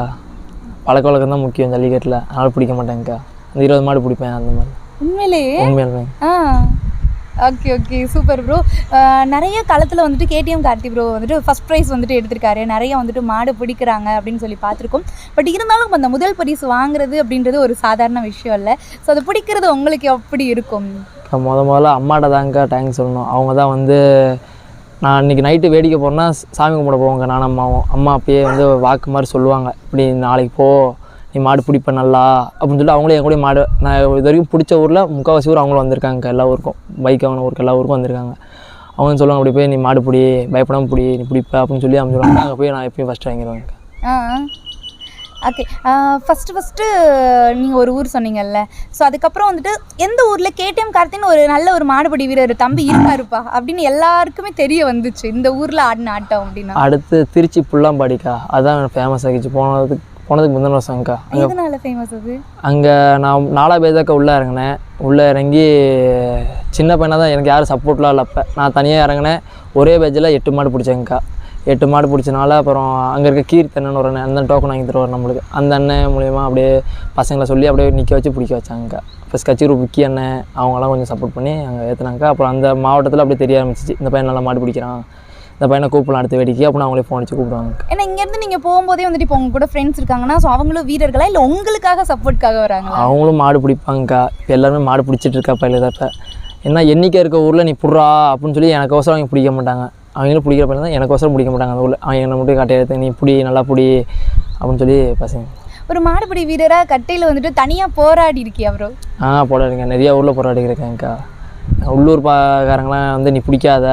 பழக்க வழக்கம் தான் முக்கியம் ஜல்லிக்கட்டில், அதனால் பிடிக்க மாட்டேங்க்கா. அந்த 20 மாடு பிடிப்பேன் அந்த மாதிரி. உண்மையிலேயே? உண்மையிலே. Okay okay, super bro. நிறைய காலத்தில் வந்துட்டு கேடிஎம் கார்த்தி ப்ரோ வந்துட்டு ஃபஸ்ட் ப்ரைஸ் வந்துட்டு எடுத்திருக்காரு. நிறைய வந்துட்டு மாடு பிடிக்கிறாங்க அப்படின்னு சொல்லி பார்த்துருக்கோம். பட் இருந்தாலும் அந்த முதல் பரிசு வாங்குறது அப்படின்றது ஒரு சாதாரண விஷயம் இல்லை. ஸோ அதை பிடிக்கிறது உங்களுக்கு எப்படி இருக்கும்? முதல்ல அம்மாட்ட தாங்க தேங்க்ஸ் சொல்லணும். அவங்க தான் வந்து நான் இன்றைக்கி நைட்டு வேடிக்கை போகிறேன்னா சாமி கும்பிட போவாங்க நானும் அம்மாவும். அம்மா அப்பயே வந்து வாக்கு மாதிரி சொல்லுவாங்க, இப்படி நாளைக்கு போ, நீ மாடு பிடிப்ப நல்லா அப்படின்னு சொல்லி அவங்களே என் கூட மாடு, நான் இது வரைக்கும் பிடிச்ச ஊரில் முக்கால்வாசி ஊர் அவங்களும் வந்திருக்காங்க. எல்லா ஊருக்கும், பைக் வாங்கின ஊருக்கு எல்லா ஊருக்கும் வந்திருக்காங்க. அவங்க சொல்லுவாங்க, அப்படி போய் நீ மாடு பிடி, பயப்படாமல் பிடி, நீ பிடிப்ப அப்படின்னு சொல்லி அவங்க சொல்லுவாங்க. அங்கே போய் நான் எப்பயும் ஃபஸ்ட்டு வாங்கிடுவாங்க. ஓகே, ஃபஸ்ட்டு நீங்கள் ஒரு ஊர் சொன்னீங்கல்ல, ஸோ அதுக்கப்புறம் வந்துட்டு எந்த ஊரில் கேடிஎம் கார்த்தின்னு ஒரு நல்ல ஒரு மாடுபிடி வீரர் தம்பி இருப்பாருப்பா அப்படின்னு எல்லாருக்குமே தெரிய வந்துச்சு இந்த ஊரில் ஆடின ஆட்டம் அப்படின்னா? அடுத்து திருச்சி புல்லாம்பாடிக்கா, அதான் ஃபேமஸ் ஆகிடுச்சு. போனதுக்கு முந்தின வருஷம்க்கா. எதனால ஃபேமஸ் அது? அங்கே நான் 4 பேதாக்கா உள்ளே இறங்கினேன். உள்ளே இறங்கி சின்ன பையனாக தான், எனக்கு யாரும் சப்போர்ட்லாம் இல்லை. அப்போ நான் தனியாக இறங்கினேன். ஒரே பேஜில் 8 மாடு பிடிச்சேங்க்கா. 8 மாடு பிடிச்சனால அப்புறம் அங்கே இருக்க கீர்த்தண்ணன் ஒரு அண்ணன், அந்த டோக்கன் வாங்கி தருவார் நம்மளுக்கு. அந்த அண்ணன் மூலிமா அப்படியே பசங்களை சொல்லி அப்படியே நிற்க வச்சு பிடிக்க வச்சாங்கக்கா. ஃபஸ்ட் கச்சேரி விக்கி அண்ணன் அவங்களாம் கொஞ்சம் சப்போர்ட் பண்ணி அங்கே ஏற்றுனாங்கக்கா. அப்புறம் அந்த மாவட்டத்தில் அப்படியே தெரிய ஆரம்பிச்சிச்சு, இந்த பையன் நல்லா மாடு பிடிக்கிறான், இந்த பையனை கூப்பிடலாம் அடுத்த வேடிக்கை அப்படின்னு அவங்களே ஃபோன் அடிச்சு கூப்பிடுவாங்க. ஏன்னா இங்கேருந்து நீங்கள் போகும்போதே வந்துட்டு இப்போ உங்க கூட ஃப்ரெண்ட்ஸ் இருக்காங்கன்னா, ஸோ அவங்களும் வீரர்களா இல்லை உங்களுக்காக சப்போர்ட்காக வராங்க? அவங்களும் மாடு பிடிப்பாங்கக்கா. இப்போ எல்லாருமே மாடு பிடிச்சிட்டு இருக்கா பையில தப்ப. ஏன்னா எண்ணிக்கை இருக்க ஊரில் நீ புட்றா அப்படின்னு சொல்லி எனக்கு அவசரம் அவங்க பிடிக்க மாட்டாங்க. அவங்களும் பிடிக்கிற பையன் தான், எனக்கு அவசரம் பிடிக்க மாட்டாங்க. அந்த ஊரில் அவங்க என்னை மட்டும் கட்டையை எடுத்து நீ பிடி, நல்லா பிடி அப்படின்னு சொல்லி பசங்க. ஒரு மாடுபிடி வீரராக கட்டையில் வந்துட்டு தனியாக போராடி இருக்கியா ப்ரோ? போராடிங்க, நிறையா ஊரில் போராடி இருக்கேங்க்கா. உள்ளூர் காரங்களாம் வந்து நீ பிடிக்காத,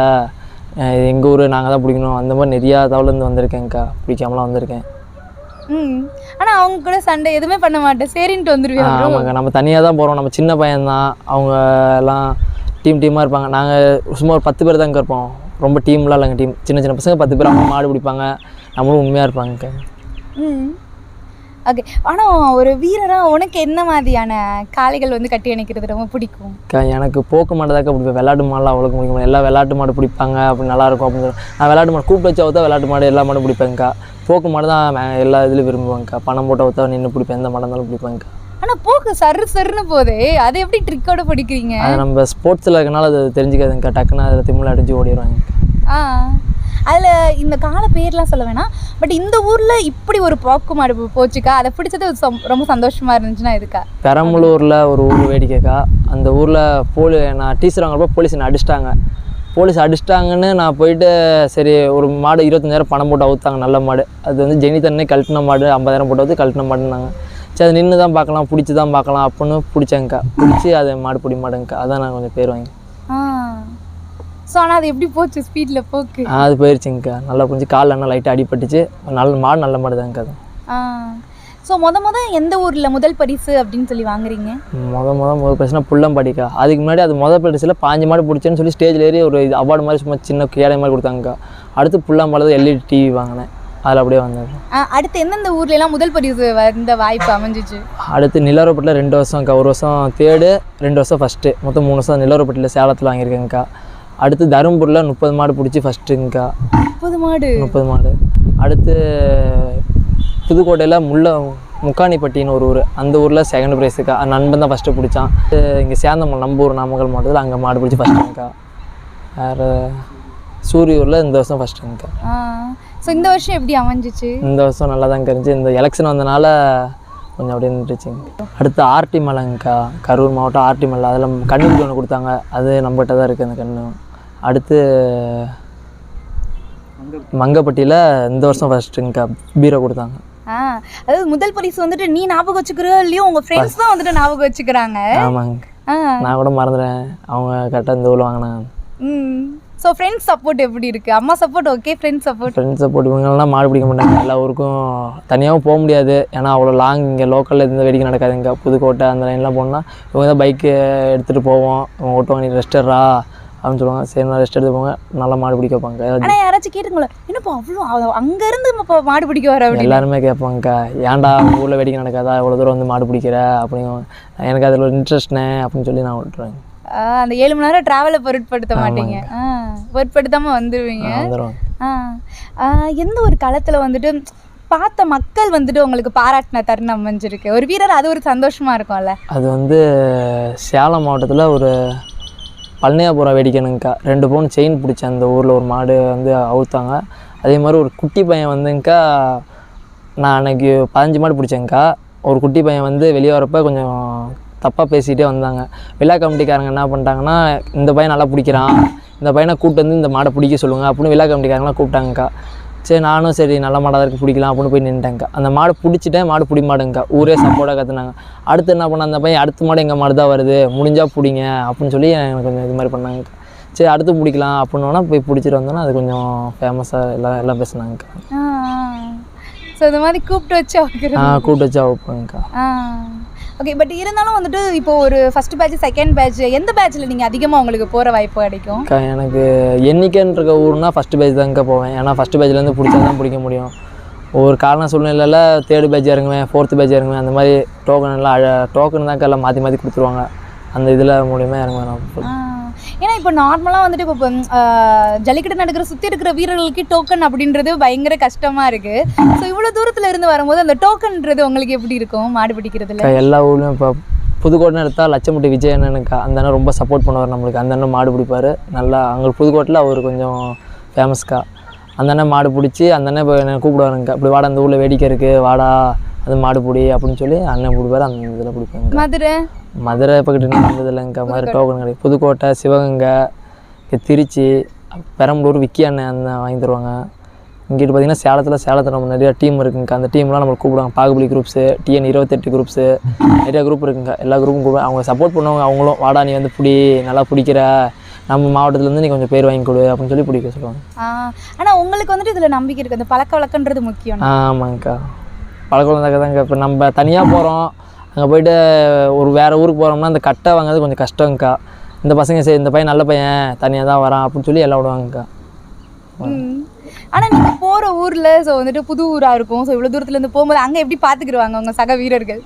எங்கள் ஊர் நாங்கள் தான் பிடிக்கணும், அந்த மாதிரி நிறையா தவலேருந்து வந்திருக்கேங்க்கா. பிடிக்காமலாம் வந்திருக்கேன். ஆனால் அவங்க கூட சண்டை எதுவுமே பண்ண மாட்டேன், சரின்ட்டு வந்துருவேன். ஆமாங்க, நம்ம தனியாக தான் போகிறோம். நம்ம சின்ன பையன்தான், அவங்க எல்லாம் டீமாக இருப்பாங்க. நாங்கள் சும்மா ஒரு 10 பேர் தாங்க இருப்போம். ரொம்ப டீம்லாம் இல்லைங்க. டீம் சின்ன சின்ன பசங்க 10 பேர், அவங்க மாடு பிடிப்பாங்க, நம்மளும் உண்மையாக இருப்பாங்க. ஓகே, ஆனால் ஒரு வீரராக உனக்கு என்ன மாதிரியான காளைகள் வந்து கட்டி அணைக்கிறது ரொம்ப பிடிக்கும்? எனக்கு போக்கு மாடுதாக்கா பிடிப்பேன். விளையாட்டு மாடெலாம் அவ்வளோக்கு பிடிக்கும். எல்லா விளையாட்டு மாடு பிடிப்பாங்க, அப்படி நல்லாயிருக்கும் அப்படின்னு சொல்லி நான் விளையாட்டு மாடு கூப்பிட்டு வச்சு அவுத்தா விளையாட்டு மாடு எல்லா மாடும் பிடிப்பேங்க்கா. போக்கு மாடு தான் எல்லா இதுலையும் விரும்புவாங்கக்கா. பணம் போட்டு அவுத்தா நின்று பிடிப்பேன், எந்த மாடம் இருந்தாலும் பிடிப்பாங்கக்கா. ஆனால் போக்கு சருன்னு போதே, அதை எப்படி ட்ரிக்கோட பிடிக்கிறீங்க? அது நம்ம ஸ்போர்ட்ஸில் இருக்கனால அது தெரிஞ்சுக்காதுங்கக்கா. டக்குன்னு அதில் திமிழ் அடிஞ்சு ஓடிடுவாங்க. அதில் இந்த கால பேர்லாம் சொல்ல வேணாம், பட் இந்த ஊரில் இப்படி ஒரு போக்கு மாடு போச்சுக்கா, அதை பிடிச்சது ரொம்ப சந்தோஷமாக இருந்துச்சுன்னா இதுக்கா? பெரம்பலூரில் ஒரு ஊர் வேடிக்கைக்கா. அந்த ஊரில் நான் டீச்சர் வாங்குறப்போ போலீஸ் என்னை அடிச்சிட்டாங்க. போலீஸ் அடிச்சிட்டாங்கன்னு நான் போயிட்டு சரி ஒரு மாடு 25,000 பணம் போட்டு அவுத்தாங்க, நல்ல மாடு. அது வந்து ஜெனிதன்னே கழட்டின மாடு, 50,000 போட்டு வந்து கழட்டின மாடுன்னாங்க. சரி அது நின்று தான் பார்க்கலாம், பிடிச்சி தான் பார்க்கலாம் அப்படின்னு பிடிச்சேங்க்கா. பிடிச்சி அது மாடு பிடி மாடுங்க்கா. அதான் நான் கொஞ்சம் பேர் வாங்கி. ஸோ ஆனால் அது எப்படி போச்சு ஸ்பீடில் போக்கு? அது போயிடுச்சுங்க்கா. நல்லா கொஞ்சம் காலில் என்ன லைட்டாக அடிபட்டுச்சு. நல்ல மாடு தாங்க்கா அது. ஸோ எந்த ஊரில் முதல் பரிசு அப்படின்னு சொல்லி வாங்குறீங்க? முதல் பரிசுனா புள்ளம்பாடிக்கா. அதுக்கு முன்னாடி அது முதல் பரிசில் 5 மாடு பிடிச்சேன்னு சொல்லி ஸ்டேஜில் ஏறி ஒரு அவார்டு மாதிரி சும்மா சின்ன கேடை மாதிரி கொடுத்தாங்கக்கா. அடுத்து புள்ளம்பாடில் LED டிவி வாங்கினேன். அதில் அப்படியே வந்தது. அடுத்து எந்தெந்த ஊர்ல எல்லாம் முதல் பரிசு வந்த வாய்ப்பு அமைஞ்சிச்சு? அடுத்து நிலவரப்பட்டில் 2 வருஷம்க்கா, 1 வருஷம் தேர்டு, 2 வருஷம் ஃபஸ்ட்டு, மொத்தம் 3 வருஷம் நிலவரப்பட்டியில் சேலத்தில் வாங்கியிருக்கேங்க்கா. அடுத்து தருமபுரியில் 30 மாடு பிடிச்சி ஃபஸ்ட்டுங்க்கா. 30 மாடு. அடுத்து புதுக்கோட்டையில் முக்காணிப்பட்டின்னு ஒரு ஊர், அந்த ஊரில் செகண்ட் ப்ரைஸுக்கா. நண்பன் தான் ஃபஸ்ட்டு பிடிச்சான். இங்கே சேர்ந்தமல்ல நம்ம ஊர் நாமக்கல் மாவட்டத்தில் அங்கே மாடு பிடிச்சி ஃபஸ்ட்டுங்க்கா. வேறு சூரியூரில் இந்த வருஷம் ஃபஸ்ட்டுங்க்கா. ஸோ இந்த வருஷம் எப்படி அமைஞ்சிச்சு? இந்த வருஷம் நல்லா தான் இருந்துச்சு. இந்த எலெக்ஷன் வந்தனால கொஞ்சம் அப்படியே நின்றுச்சுங்க. அடுத்து ஆர்டி மலைங்க்கா, கரூர் மாவட்டம் ஆர்டி மலை. அதில் கண்ணுக்குட்டி ஒன்று கொடுத்தாங்க, அது நம்மகிட்ட தான் இருக்குது அந்த கண்ணு. அடுத்து மங்கப்பட்டியில் இந்த வருஷம் ஃபஸ்ட்டுங்க்கா பீரோ கொடுத்தாங்க. அதாவது முதல் பரிசு வந்துட்டு நீ ஞாபகம் வச்சுக்கிறோ இல்லையோ உங்கள் ஃப்ரெண்ட்ஸ் தான் வந்துட்டு ஞாபகம் வச்சுக்கிறாங்க. ஆமாங்க, நான் கூட மறந்துடுறேன். அவங்க கரெக்டாக இந்த ஊரில் வாங்கினாங்க. ஸோ ஃப்ரெண்ட்ஸ் சப்போர்ட் எப்படி இருக்குது? அம்மா சப்போர்ட் ஓகே, ஃப்ரெண்ட்ஸ் சப்போர்ட் இவங்கெல்லாம் மாடு பிடிக்க மாட்டாங்க. எல்லா ஊருக்கும் தனியாகவும் போக முடியாது, ஏன்னா அவ்வளோ லாங். இங்கே லோக்கலில் எந்த வேடிக்கை நடக்காது. இங்கே புதுக்கோட்டை அந்த லைன்லாம் போனால் இவங்க தான் பைக்கு எடுத்துகிட்டு போவோம். இவங்க ஓட்டுவாங்க, நீ ரெஸ்ட் எடுறா அப்படின்னு சொல்லுவாங்க. சரி, நான் ரெஸ்ட் எடுத்து போங்க, நல்லா மாடு பிடிக்க வைப்பாங்க. ஆனால் யாராச்சும் கேட்டுங்களா, என்னப்பா அவ்வளோ அங்கேருந்து இப்போ மாடு பிடிக்க வர? எல்லாருமே கேட்பாங்கக்கா, ஏன்டா ஊரில் வேடிக்கை நடக்காதா, இவ்வளோ தூரம் வந்து மாடு பிடிக்கிற அப்படின்னு. எனக்கு அதில் ஒரு இன்ட்ரெஸ்ட்னே அப்படின்னு சொல்லி நான் விட்டுருவேன். அந்த 7 மணி நேரம் ட்ராவலை பொருட்படுத்த மாட்டீங்க, பொருட்படுத்தாமல் வந்துடுவீங்க. எந்த ஒரு காலத்தில் வந்துட்டு பார்த்த மக்கள் வந்துட்டு உங்களுக்கு பாராட்டின தருணம் அமைஞ்சிருக்கு ஒரு வீரர், அது ஒரு சந்தோஷமாக இருக்கும்ல? அது வந்து சேலம் மாவட்டத்தில் ஒரு பழனியாபுரம் வேடிக்கைனுங்கக்கா. 2 பவுன் செயின் பிடிச்சேன். அந்த ஊரில் ஒரு மாடு வந்து அவுத்தாங்க. அதே மாதிரி ஒரு குட்டி பையன் வந்துங்கக்கா, நான் அன்றைக்கி 15 மாடு பிடிச்சேங்க்கா. ஒரு குட்டி பையன் வந்து வெளியே வரப்போ கொஞ்சம் தப்பாக பேசிகிட்டே வந்தாங்க. விழா கமிட்டிக்காரங்க என்ன பண்ணிட்டாங்கன்னா, இந்த பையன் நல்லா பிடிக்கிறான், இந்த பையனை கூப்பிட்டு வந்து இந்த மாடை பிடிக்க சொல்லுங்கள் அப்படின்னு விழா கமிட்டிக்காரங்களாம் கூப்பிட்டாங்கக்கா. சரி, நானும் சரி நல்ல மாடாக இருக்குது பிடிக்கலாம் அப்படின்னு போய் நின்றுட்டேங்க்கா. அந்த மாடு பிடிச்சிட்டேன், மாடு பிடி மாடுங்கக்கா. ஊரே சப்போர்ட்டாக கற்றுனாங்க. அடுத்து என்ன பண்ண, அந்த பையன் அடுத்த மாடு எங்கள் மாடு தான் வருது, முடிஞ்சால் பிடிங்க அப்படின்னு சொல்லி எனக்கு கொஞ்சம் இது மாதிரி பண்ணாங்கக்கா. சரி, அடுத்து பிடிக்கலாம் அப்படின்னோன்னா போய் பிடிச்சிட்டு வந்தோன்னா அது கொஞ்சம் ஃபேமஸாக எல்லாம் பேசுனாங்கக்கா. ஸோ இந்த மாதிரி கூப்பிட்டு வச்சு வைப்பாங்கக்கா. ஓகே, பட் இருந்தாலும் வந்துட்டு இப்போ ஒரு ஃபர்ஸ்ட் பேட்ச், செகண்ட் பேட்ச், எந்த பேட்ச்சில் நீங்கள் அதிகமாக உங்களுக்கு போகிற வாய்ப்பு கிடைக்கும்? எனக்கு எண்ணிக்கைன்னு இருக்க ஊர்னா ஃபஸ்ட்டு பேட்ச் தாங்க போவேன். ஏன்னா ஃபஸ்ட்டு பேட்ச்லேருந்து பிடிச்சா தான் பிடிக்க முடியும். ஒரு காரணம் சூழ்நிலையில் 3rd பேட்ச் இறங்குவேன், 4th பேட்ச் இறங்குவேன். அந்த மாதிரி டோக்கன் தான்க்கா எல்லாம் மாற்றி கொடுத்துருவாங்க. அந்த இதில் மூலியமாக இறங்குவேன் நான். ஏன்னா இப்போ நார்மலாக வந்துட்டு இப்போ ஜல்லிக்கட்டு நடக்கிற சுற்றி இருக்கிற வீரர்களுக்கு டோக்கன் அப்படின்றது பயங்கர கஷ்டமாக இருக்குது. ஸோ இவ்வளோ தூரத்தில் இருந்து வரும்போது அந்த டோக்கன்ன்றது உங்களுக்கு எப்படி இருக்கும் மாடு பிடிக்கிறதுல? எல்லா ஊர்லேயும் இப்போ புதுக்கோட்டை எடுத்தால் லட்சமுட்டி விஜய் அண்ணனுக்கா, அந்த அண்ணன் ரொம்ப சப்போர்ட் பண்ணுவார் நம்மளுக்கு. அந்த அண்ணன் மாடு பிடிப்பார் நல்லா. அங்கே புதுக்கோட்டையில் அவர் கொஞ்சம் ஃபேமஸ்க்கா. அந்த அண்ணன் மாடு பிடிச்சி அந்த அண்ணன் இப்போ என்னை கூப்பிடுவாருங்கக்கா, இப்படி வாடா அந்த ஊரில் வேடிக்கை இருக்குது வாடா அது மாடு பிடி அப்படின்னு சொல்லி அண்ணன் பிடிப்பார். அந்த இதில் பிடிப்பாங்க. மதுரை பக்கத்து வந்தது இல்லைங்கக்கா. மதுரை டோக்கன் கிடையாது. புதுக்கோட்டை, சிவகங்கை, திருச்சி, பெரம்பலூர் விக்கி அண்ணன் அந்த வாங்கி தருவாங்க. இங்கிட்டு பார்த்தீங்கன்னா சேலத்தில் நம்ம நிறையா டீம் இருக்குங்கக்கா. அந்த டீம்லாம் நம்மளுக்கு கூப்பிடுவாங்க. பாகுபலி குரூப்ஸு, TN 28 குரூப்ஸு, நிறையா குரூப் இருக்குங்கக்கா. எல்லா குரூப்பும் கூப்பிடுவாங்க. அவங்க சப்போர்ட் பண்ணுவாங்க. அவங்களும் வாடா நீ வந்து பிடி, நல்லா பிடிக்கிற, நம்ம மாவட்டத்துலேருந்து நீ கொஞ்சம் பேர் வாங்கி கொடு அப்படின்னு சொல்லி பிடிக்க சொல்லுவாங்க. ஆனால் உங்களுக்கு வந்துட்டு இதில் நம்பிக்கை இருக்குது, அந்த பழக்க வழக்கன்றது முக்கியம். ஆமாங்கக்கா, பழக்க வழக்கம் தாங்க. இப்போ நம்ம தனியாக போகிறோம், அங்கே போய்ட்டு ஒரு வேறு ஊருக்கு போகிறோம்னா அந்த கட்டை வாங்கிறது கொஞ்சம் கஷ்டங்க்கா. இந்த பசங்க சரி இந்த பையன் நல்ல பையன் தனியாக தான் வரான் அப்படின்னு சொல்லி எல்லாம் விடுவாங்கக்கா. ஆனால் நீங்கள் போகிற ஊரில் ஸோ வந்துட்டு புது ஊராக இருக்கும். ஸோ இவ்வளோ தூரத்துலேருந்து போகும்போது அங்கே எப்படி பார்த்துக்கிடுவாங்க உங்கள் சக வீரர்கள்?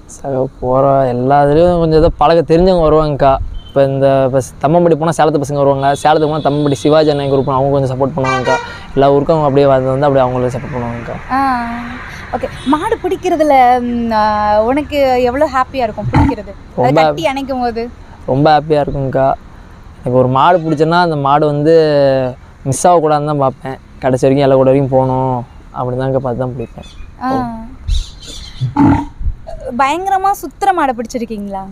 போகிற எல்லா இதுலேயும் கொஞ்சம் ஏதோ பழக தெரிஞ்சவங்க வருவாங்கக்கா. இப்போ இப்போ தம்மம்பட்டி போனால் சேலத்து பசங்க வருவாங்க, சேலத்துக்கு போனால் தம்மம்பட்டி சிவாஜி அண்ணன் குரூப் அவங்க கொஞ்சம் சப்போர்ட் பண்ணுவாங்கக்கா. எல்லா ஊருக்கும் அவங்க அப்படியே வந்து அப்படியே அவங்களே சப்போர்ட் பண்ணுவாங்கக்கா. ஓகே, மாடு பிடிக்கிறதுல உனக்கு எவ்வளோ ஹாப்பியாக இருக்கும் பிடிக்கிறது? கட்டி அணைக்கும் போது ரொம்ப ஹாப்பியாக இருக்குங்கக்கா. எனக்கு ஒரு மாடு பிடிச்சேன்னா அந்த மாடு வந்து மிஸ் ஆகக்கூடாதுன்னு தான் பார்ப்பேன். கடைசி வரைக்கும் எல்லா கூட வரைக்கும் போகணும் அப்படி தாங்க பார்த்து தான் பிடிப்பேன். பயங்கரமாக சுற்றுற மாடை பிடிச்சிருக்கீங்களா?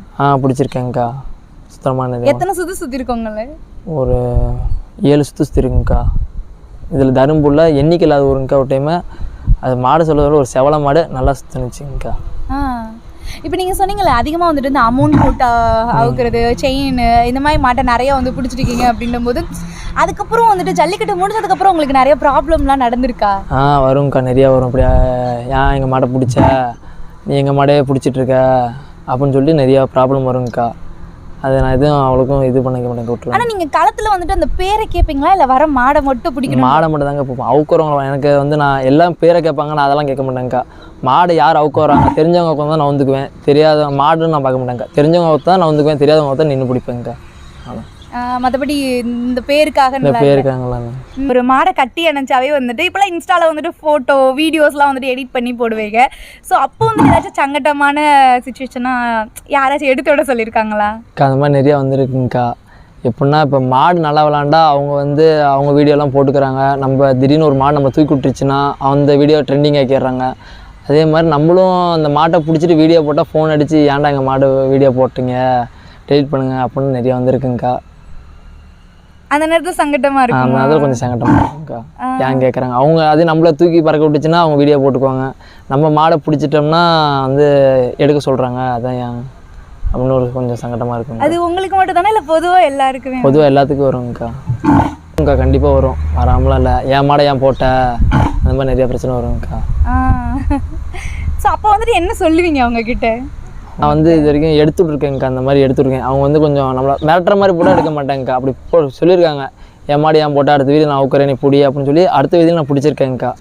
பிடிச்சிருக்கேங்க்கா. சுத்தரமானது எத்தனை சுற்றி இருக்கோங்களே? ஒரு 7 சுற்றி இருக்குங்கக்கா. இதில் தருமபுரியில் எண்ணிக்கை இல்லாத ஊருங்கக்கா. ஒரு டைமு அது மாடு சொல்கிறத ஒரு செவலை மாடு நல்லா சுற்றுனுச்சுங்கக்கா. இப்போ நீங்கள் சொன்னீங்களே அதிகமாக வந்துட்டு இந்த அமௌண்ட் போட்டு அவுக்கிறது, செயின், இந்த மாதிரி மாட்டை நிறையா வந்து பிடிச்சிருக்கீங்க அப்படின்னும் போது அதுக்கப்புறம் வந்துட்டு ஜல்லிக்கட்டு முடிஞ்சதுக்கப்புறம் உங்களுக்கு நிறைய ப்ராப்ளம்லாம் நடந்திருக்கா? வரும்க்கா, நிறையா வரும். அப்படியா ஏன் எங்கள் மாடை பிடிச்ச, நீ எங்கள் மாடையே பிடிச்சிட்ருக்க அப்படின்னு சொல்லி நிறையா ப்ராப்ளம் வருங்கக்கா. அது நான் எதுவும் அவ்வளோக்கும் இது பண்ணிக்க மாட்டேன் விட்டுருவேன். ஆனால் நீங்கள் களத்தில் வந்துட்டு அந்த பேரை கேட்பீங்களா இல்லை வர மாடை மட்டும் பிடிக்கணும்? மாடை மட்டும் தாங்க பார்ப்போம். அவுக்குறவங்க எனக்கு வந்து நான் எல்லாம் பேரை கேட்பாங்க, நான் அதெல்லாம் கேட்க மாட்டேங்க்கா. மாடு யார் அவுக்க வராங்க தெரிஞ்சவங்க உட்காந்து தான் நான் வந்துக்குவேன், தெரியாத மாடுன்னு நான் பார்க்க மாட்டேங்க்கா. தெரிஞ்சவங்க தான் நான் வந்துக்குவேன், தெரியாதவங்க தான் நின்று பிடிப்பேங்க்கா. அதான் மற்றபடி இந்த பேருக்காக இந்த பேருக்காங்களா ஒரு மாடை கட்டி அணைச்சாவே வந்துட்டு இப்போலாம் இன்ஸ்டாவில் வந்துட்டு ஃபோட்டோ வீடியோஸ்லாம் வந்துட்டு எடிட் பண்ணி போடுவீங்க. ஸோ அப்போ வந்து ஏதாச்சும் சங்கட்டமான சுச்சுவேஷனாக யாராச்சும் எடுத்து விட சொல்லியிருக்காங்களா? அந்த மாதிரி நிறையா வந்துருக்குங்க்கா. எப்படின்னா இப்போ மாடு நல்லா விளாண்டா அவங்க வந்து அவங்க வீடியோலாம் போட்டுக்கிறாங்க. நம்ம திடீர்னு ஒரு மாடு நம்ம தூக்கி விட்டுருச்சுன்னா அந்த வீடியோ ட்ரெண்டிங் ஆக்கிடுறாங்க. அதே மாதிரி நம்மளும் அந்த மாட்டை பிடிச்சிட்டு வீடியோ போட்டால் ஃபோன் அடித்து ஏன்டா எங்கள் மாடு வீடியோ போட்டிங்க டெலிட் பண்ணுங்க அப்படின்னு நிறையா வந்துருக்குங்க்கா. அந்த நேரத்தில் சங்கட்டமாக இருக்கும். அந்த நேரத்தில் கொஞ்சம் சங்கட்டமாக இருக்குங்க்கா. ஏன் கேட்குறாங்க அவங்க, அது நம்மளை தூக்கி பறக்க விட்டுச்சுன்னா அவங்க வீடியோ போட்டுக்குவாங்க. நம்ம மாடை பிடிச்சிட்டோம்னா வந்து எடுக்க சொல்கிறாங்க, அதான் ஏன் அப்படின்னு ஒரு கொஞ்சம் சங்கட்டமாக இருக்குங்க. அது உங்களுக்கு மட்டும் தானே இல்லை பொதுவாக எல்லாருக்குமே? பொதுவாக எல்லாத்துக்கும் வரும்க்கா. கண்டிப்பாக வரும், வராமலாம் இல்லை. என் மாடை ஏன் போட்ட அந்த மாதிரி நிறையா பிரச்சனை வரும்க்கா. ஸோ அப்போ வந்துட்டு என்ன சொல்லுவீங்க அவங்கக்கிட்ட? நான் வந்து இது வரைக்கும் எடுத்துட்ருக்கேங்க்கா. அந்த மாதிரி எடுத்துருக்கேன். அவங்க வந்து கொஞ்சம் நம்மளை மிரட்டுற மாதிரி கூட எடுக்க மாட்டேங்க்கா. அப்படி சொல்லியிருக்காங்க, என் மாடி ஏன் போட்டால் அடுத்த வீடியோ நான் அவுக்கிறேன் நீ பிடி அப்படின்னு சொல்லி அடுத்த வீடியோவில் நான் பிடிச்சிருக்கேங்க்கா.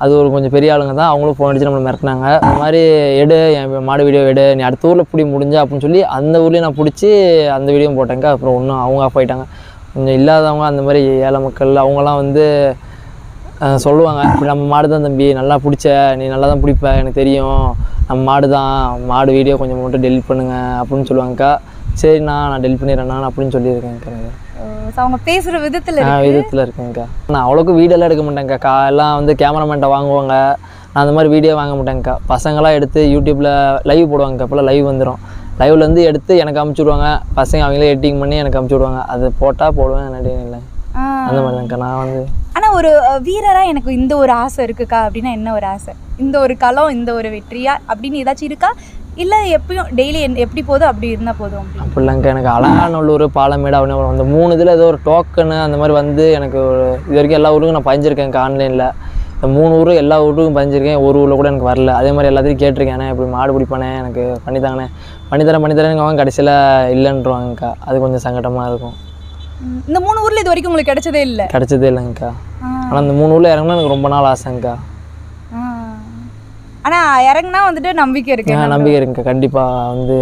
அது ஒரு கொஞ்சம் பெரிய ஆளுங்க தான், அவங்களும் ஃபோன் அடிச்சு நம்மளை மிரட்டினாங்க. அந்த மாதிரி எடு என் மாடு வீடியோ எடு, நீ அடுத்த ஊரில் பிடி முடிஞ்சா அப்படின்னு சொல்லி அந்த ஊர்லேயும் நான் பிடிச்சி அந்த வீடியோ போட்டேங்க்கா. அப்புறம் ஒன்றும் அவங்க ஆஃப் ஆகிட்டாங்க. கொஞ்சம் இல்லாதவங்க அந்த மாதிரி ஏழை மக்கள் அவங்களாம் வந்து சொல்லுவாங்க, இப்படி நம்ம மாடு தான் தம்பி, நல்லா பிடிச்ச, நீ நல்லா தான் பிடிப்ப, எனக்கு தெரியும், நம்ம மாடு தான், மாடு வீடியோ கொஞ்சம் மட்டும் டெலிட் பண்ணுங்க அப்படின்னு சொல்லுவாங்கக்கா. சரிண்ணா நான் டெலிட் பண்ணிடுறேண்ணா அப்படின்னு சொல்லியிருக்கேங்க்கா. அவங்க பேசுகிற விதத்தில் இருக்குங்க்கா. நான் அவ்வளோக்கு வீடியோலாம் எடுக்க மாட்டேங்க்கா. எல்லாம் வந்து கேமராமேன்ட்ட வாங்குவாங்க, நான் அந்த மாதிரி வீடியோ வாங்க மாட்டேங்க்கா. பசங்களாம் எடுத்து யூடியூப்பில் லைவ் போடுவாங்கக்கா. இப்போலாம் லைவ் வந்துடும், லைவ்லேருந்து எடுத்து எனக்கு அமுச்சு விடுவாங்க. பசங்க அவங்களே எடிட்டிங் பண்ணி எனக்கு அமுச்சு விடுவாங்க. அது போட்டால் போடுவேன், நடிகை இல்லை அந்த மாதிரி தான்க்கா. நான் வந்து ஆனால் ஒரு வீரராக எனக்கு இந்த ஒரு ஆசை இருக்குக்கா அப்படின்னா என்ன ஒரு ஆசை? இந்த ஒரு களம், இந்த ஒரு வெற்றியா அப்படின்னு ஏதாச்சும் இருக்கா? இல்லை எப்பயும் டெய்லி எப்படி போதும் அப்படி இருந்தால் போதும் அப்படிலாங்க்கா. எனக்கு அலங்காநல்லூர், பாலமேடு அப்படின்னு அந்த 3 இதில் ஏதோ ஒரு டோக்கனு அந்த மாதிரி வந்து எனக்கு இது வரைக்கும் எல்லா ஊருக்கும் நான் பயஞ்சிருக்கேன்க்கா. ஆன்லைனில் இந்த 3 ஊர் எல்லா ஊருக்கும் பயஞ்சிருக்கேன். ஒரு ஊரில் கூட எனக்கு வரல. அதே மாதிரி எல்லாத்தையும் கேட்டிருக்கேன், இப்படி மாடு பிடிப்பானே எனக்கு பண்ணித்தாங்கண்ணே, பண்ணித்தரேன் கடைசியில் இல்லைன்றவாங்கக்கா. அது கொஞ்சம் சங்கடமாக இருக்கும். இந்த 3 ஊரில் இது வரைக்கும் உங்களுக்கு கிடைச்சதே இல்லைங்க்கா. ஆனால் இந்த 3 ஊரில் இறங்கினா எனக்கு ரொம்ப நாள் ஆசைங்க்கா. ஆனால் இறங்கினா வந்துட்டு நம்பிக்கை இருக்குங்க்கா. கண்டிப்பாக வந்து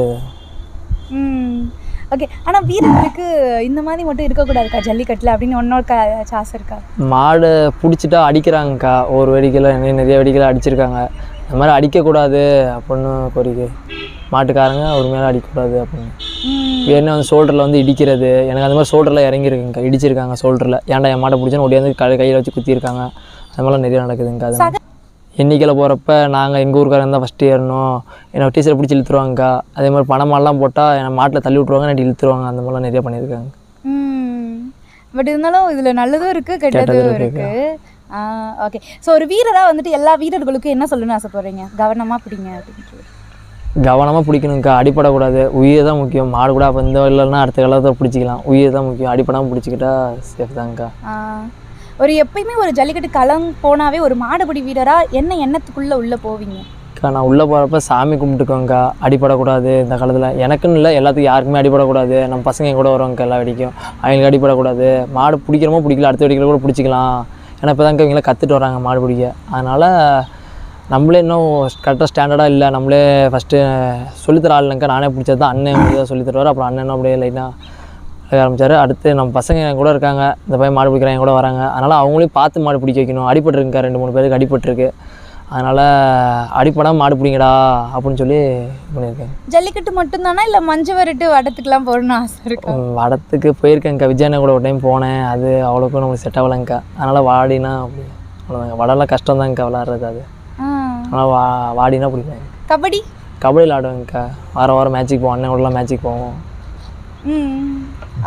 ஓகே. ஆனால் வீரர்களுக்கு இந்த மாதிரி மட்டும் இருக்கக்கூடாதுக்கா ஜல்லிக்கட்டில் அப்படின்னு ஒன்னோட ஆசை இருக்கா? மாடு பிடிச்சிட்டா அடிக்கிறாங்கக்கா. ஒரு வெடிக்கலை நிறைய வெடிக்கலை அடிச்சிருக்காங்க. இந்த மாதிரி அடிக்கக்கூடாது அப்படின்னு கோரிக்கை. மாட்டுக்காரங்க ஒரு மேலே அடிக்கக்கூடாது அப்படின்னு. வேணா வந்து ஷோல்டரில் வந்து இடிக்கிறது, எனக்கு அந்த மாதிரி ஷோல்டரில் இறங்கியிருக்குங்கக்கா. இடிச்சிருக்காங்க ஷோல்டரில். ஏன்டா என் மாட்டை பிடிச்சோன்னு ஒடியாந்து கையில் வச்சு குத்திருக்காங்க. அது மாதிரிலாம் நிறையா நடக்குதுங்கக்கா. அது எண்ணிக்கையில் போகிறப்ப நாங்கள் எங்கள் ஊருக்காரங்க தான் ஃபஸ்ட்டு ஏறணும், என்னை டீச்சரை பிடிச்சி இழுத்துருவாங்கக்கா. அதே மாதிரி பணமாலாம் போட்டால் என்னை மாட்டில் தள்ளி விட்ருவாங்க, என்னை இழுத்துருவாங்க. அந்த மாதிரிலாம் நிறையா பண்ணியிருக்காங்க. பட் இருந்தாலும் இதில் நல்லதும் இருக்குது கெட்டதும் இருக்குது. ஓகே. ஸோ ஒரு வீரராக வந்துட்டு எல்லா வீரர்களுக்கும் என்ன சொல்லணும்னு ஆசைப்படுறீங்க? கவனமாக பிடிங்க அப்படின்ட்டு. கவனமாக பிடிக்கணுங்க்கா. அடிப்படக்கூடாது. உயிர் தான் முக்கியம். மாடு கூட அப்போ இந்த இல்லைன்னா அடுத்த காலத்தில் பிடிச்சிக்கலாம். உயிர் தான் முக்கியம். அடிப்படாமல் பிடிச்சிக்கிட்டா சேஃப் தாங்க்கா. ஒரு எப்பயுமே ஒரு ஜல்லிக்கட்டு களம் போனாவே ஒரு மாடுபிடி வீரராக என்ன எண்ணத்துக்குள்ளே உள்ளே போவீங்க? நான் உள்ளே போகிறப்ப சாமி கும்பிட்டுக்கோங்க்கா. அடிப்படக்கூடாது இந்த காலத்தில். எனக்குன்னு இல்லை, எல்லாத்துக்கும் யாருக்குமே அடிப்படக்கூடாது. நம்ம பசங்க கூட வருவாங்கக்கா எல்லா வெடிக்கும். அவங்களுக்கு அடிப்படக்கூடாது. மாடு பிடிக்கிறமோ பிடிக்கல, அடுத்த வெடிக்கிற கூட பிடிச்சிக்கலாம். ஏன்னா இப்போ தாங்க இவங்களாம் கற்றுட்டு வராங்க மாடு பிடிக்க. அதனால் நம்மளே இன்னும் கரெக்டாக ஸ்டாண்டர்டாக இல்லை. நம்மளே ஃபஸ்ட்டு சொல்லித்தர ஆள் இல்லைங்க்கா. நானே பிடிச்சது தான். அண்ணன் தான் சொல்லித்தருவார். அப்புறம் அண்ணன் அப்படியே லைட்டாக ஆரம்பித்தார். அடுத்து நம்ம பசங்க என் கூட இருக்காங்க, இந்த பையன் மாடு பிடிக்கிறாங்க கூட வராங்க. அதனால் அவங்களையும் பார்த்து மாடு பிடிக்க வைக்கணும். அடிபட்டுருக்கா 2-3 பேருக்கு அடிபட்டுருக்கு. அதனால் அடிப்படாமல் மாடு பிடிங்கடா அப்படின்னு சொல்லி பண்ணியிருக்கேன். ஜல்லிக்கட்டு மட்டும்தானா இல்லை மஞ்சு வரட்டு வடத்துக்குலாம் போகணும்னு ஆசை இருக்கு? வடத்துக்கு போயிருக்கேங்க்கா. விஜயண்ணா கூட ஒரு டைம் போனேன். அது அவ்வளோக்கும் நமக்கு செட் ஆகலைங்க்கா. அதனால் வாடினா அப்படி அவ்வளோதாங்க. வடலாம் கஷ்டம் தாங்க்கா விளாட்றது. அது ஆனால் வாடினா பிடிக்கும். கபடி விளாடுவேங்க்கா. வாரம் மேட்ச்சுக்கு போவோம். அண்ணன் கூடலாம் மேட்ச்சுக்கு போவோம்.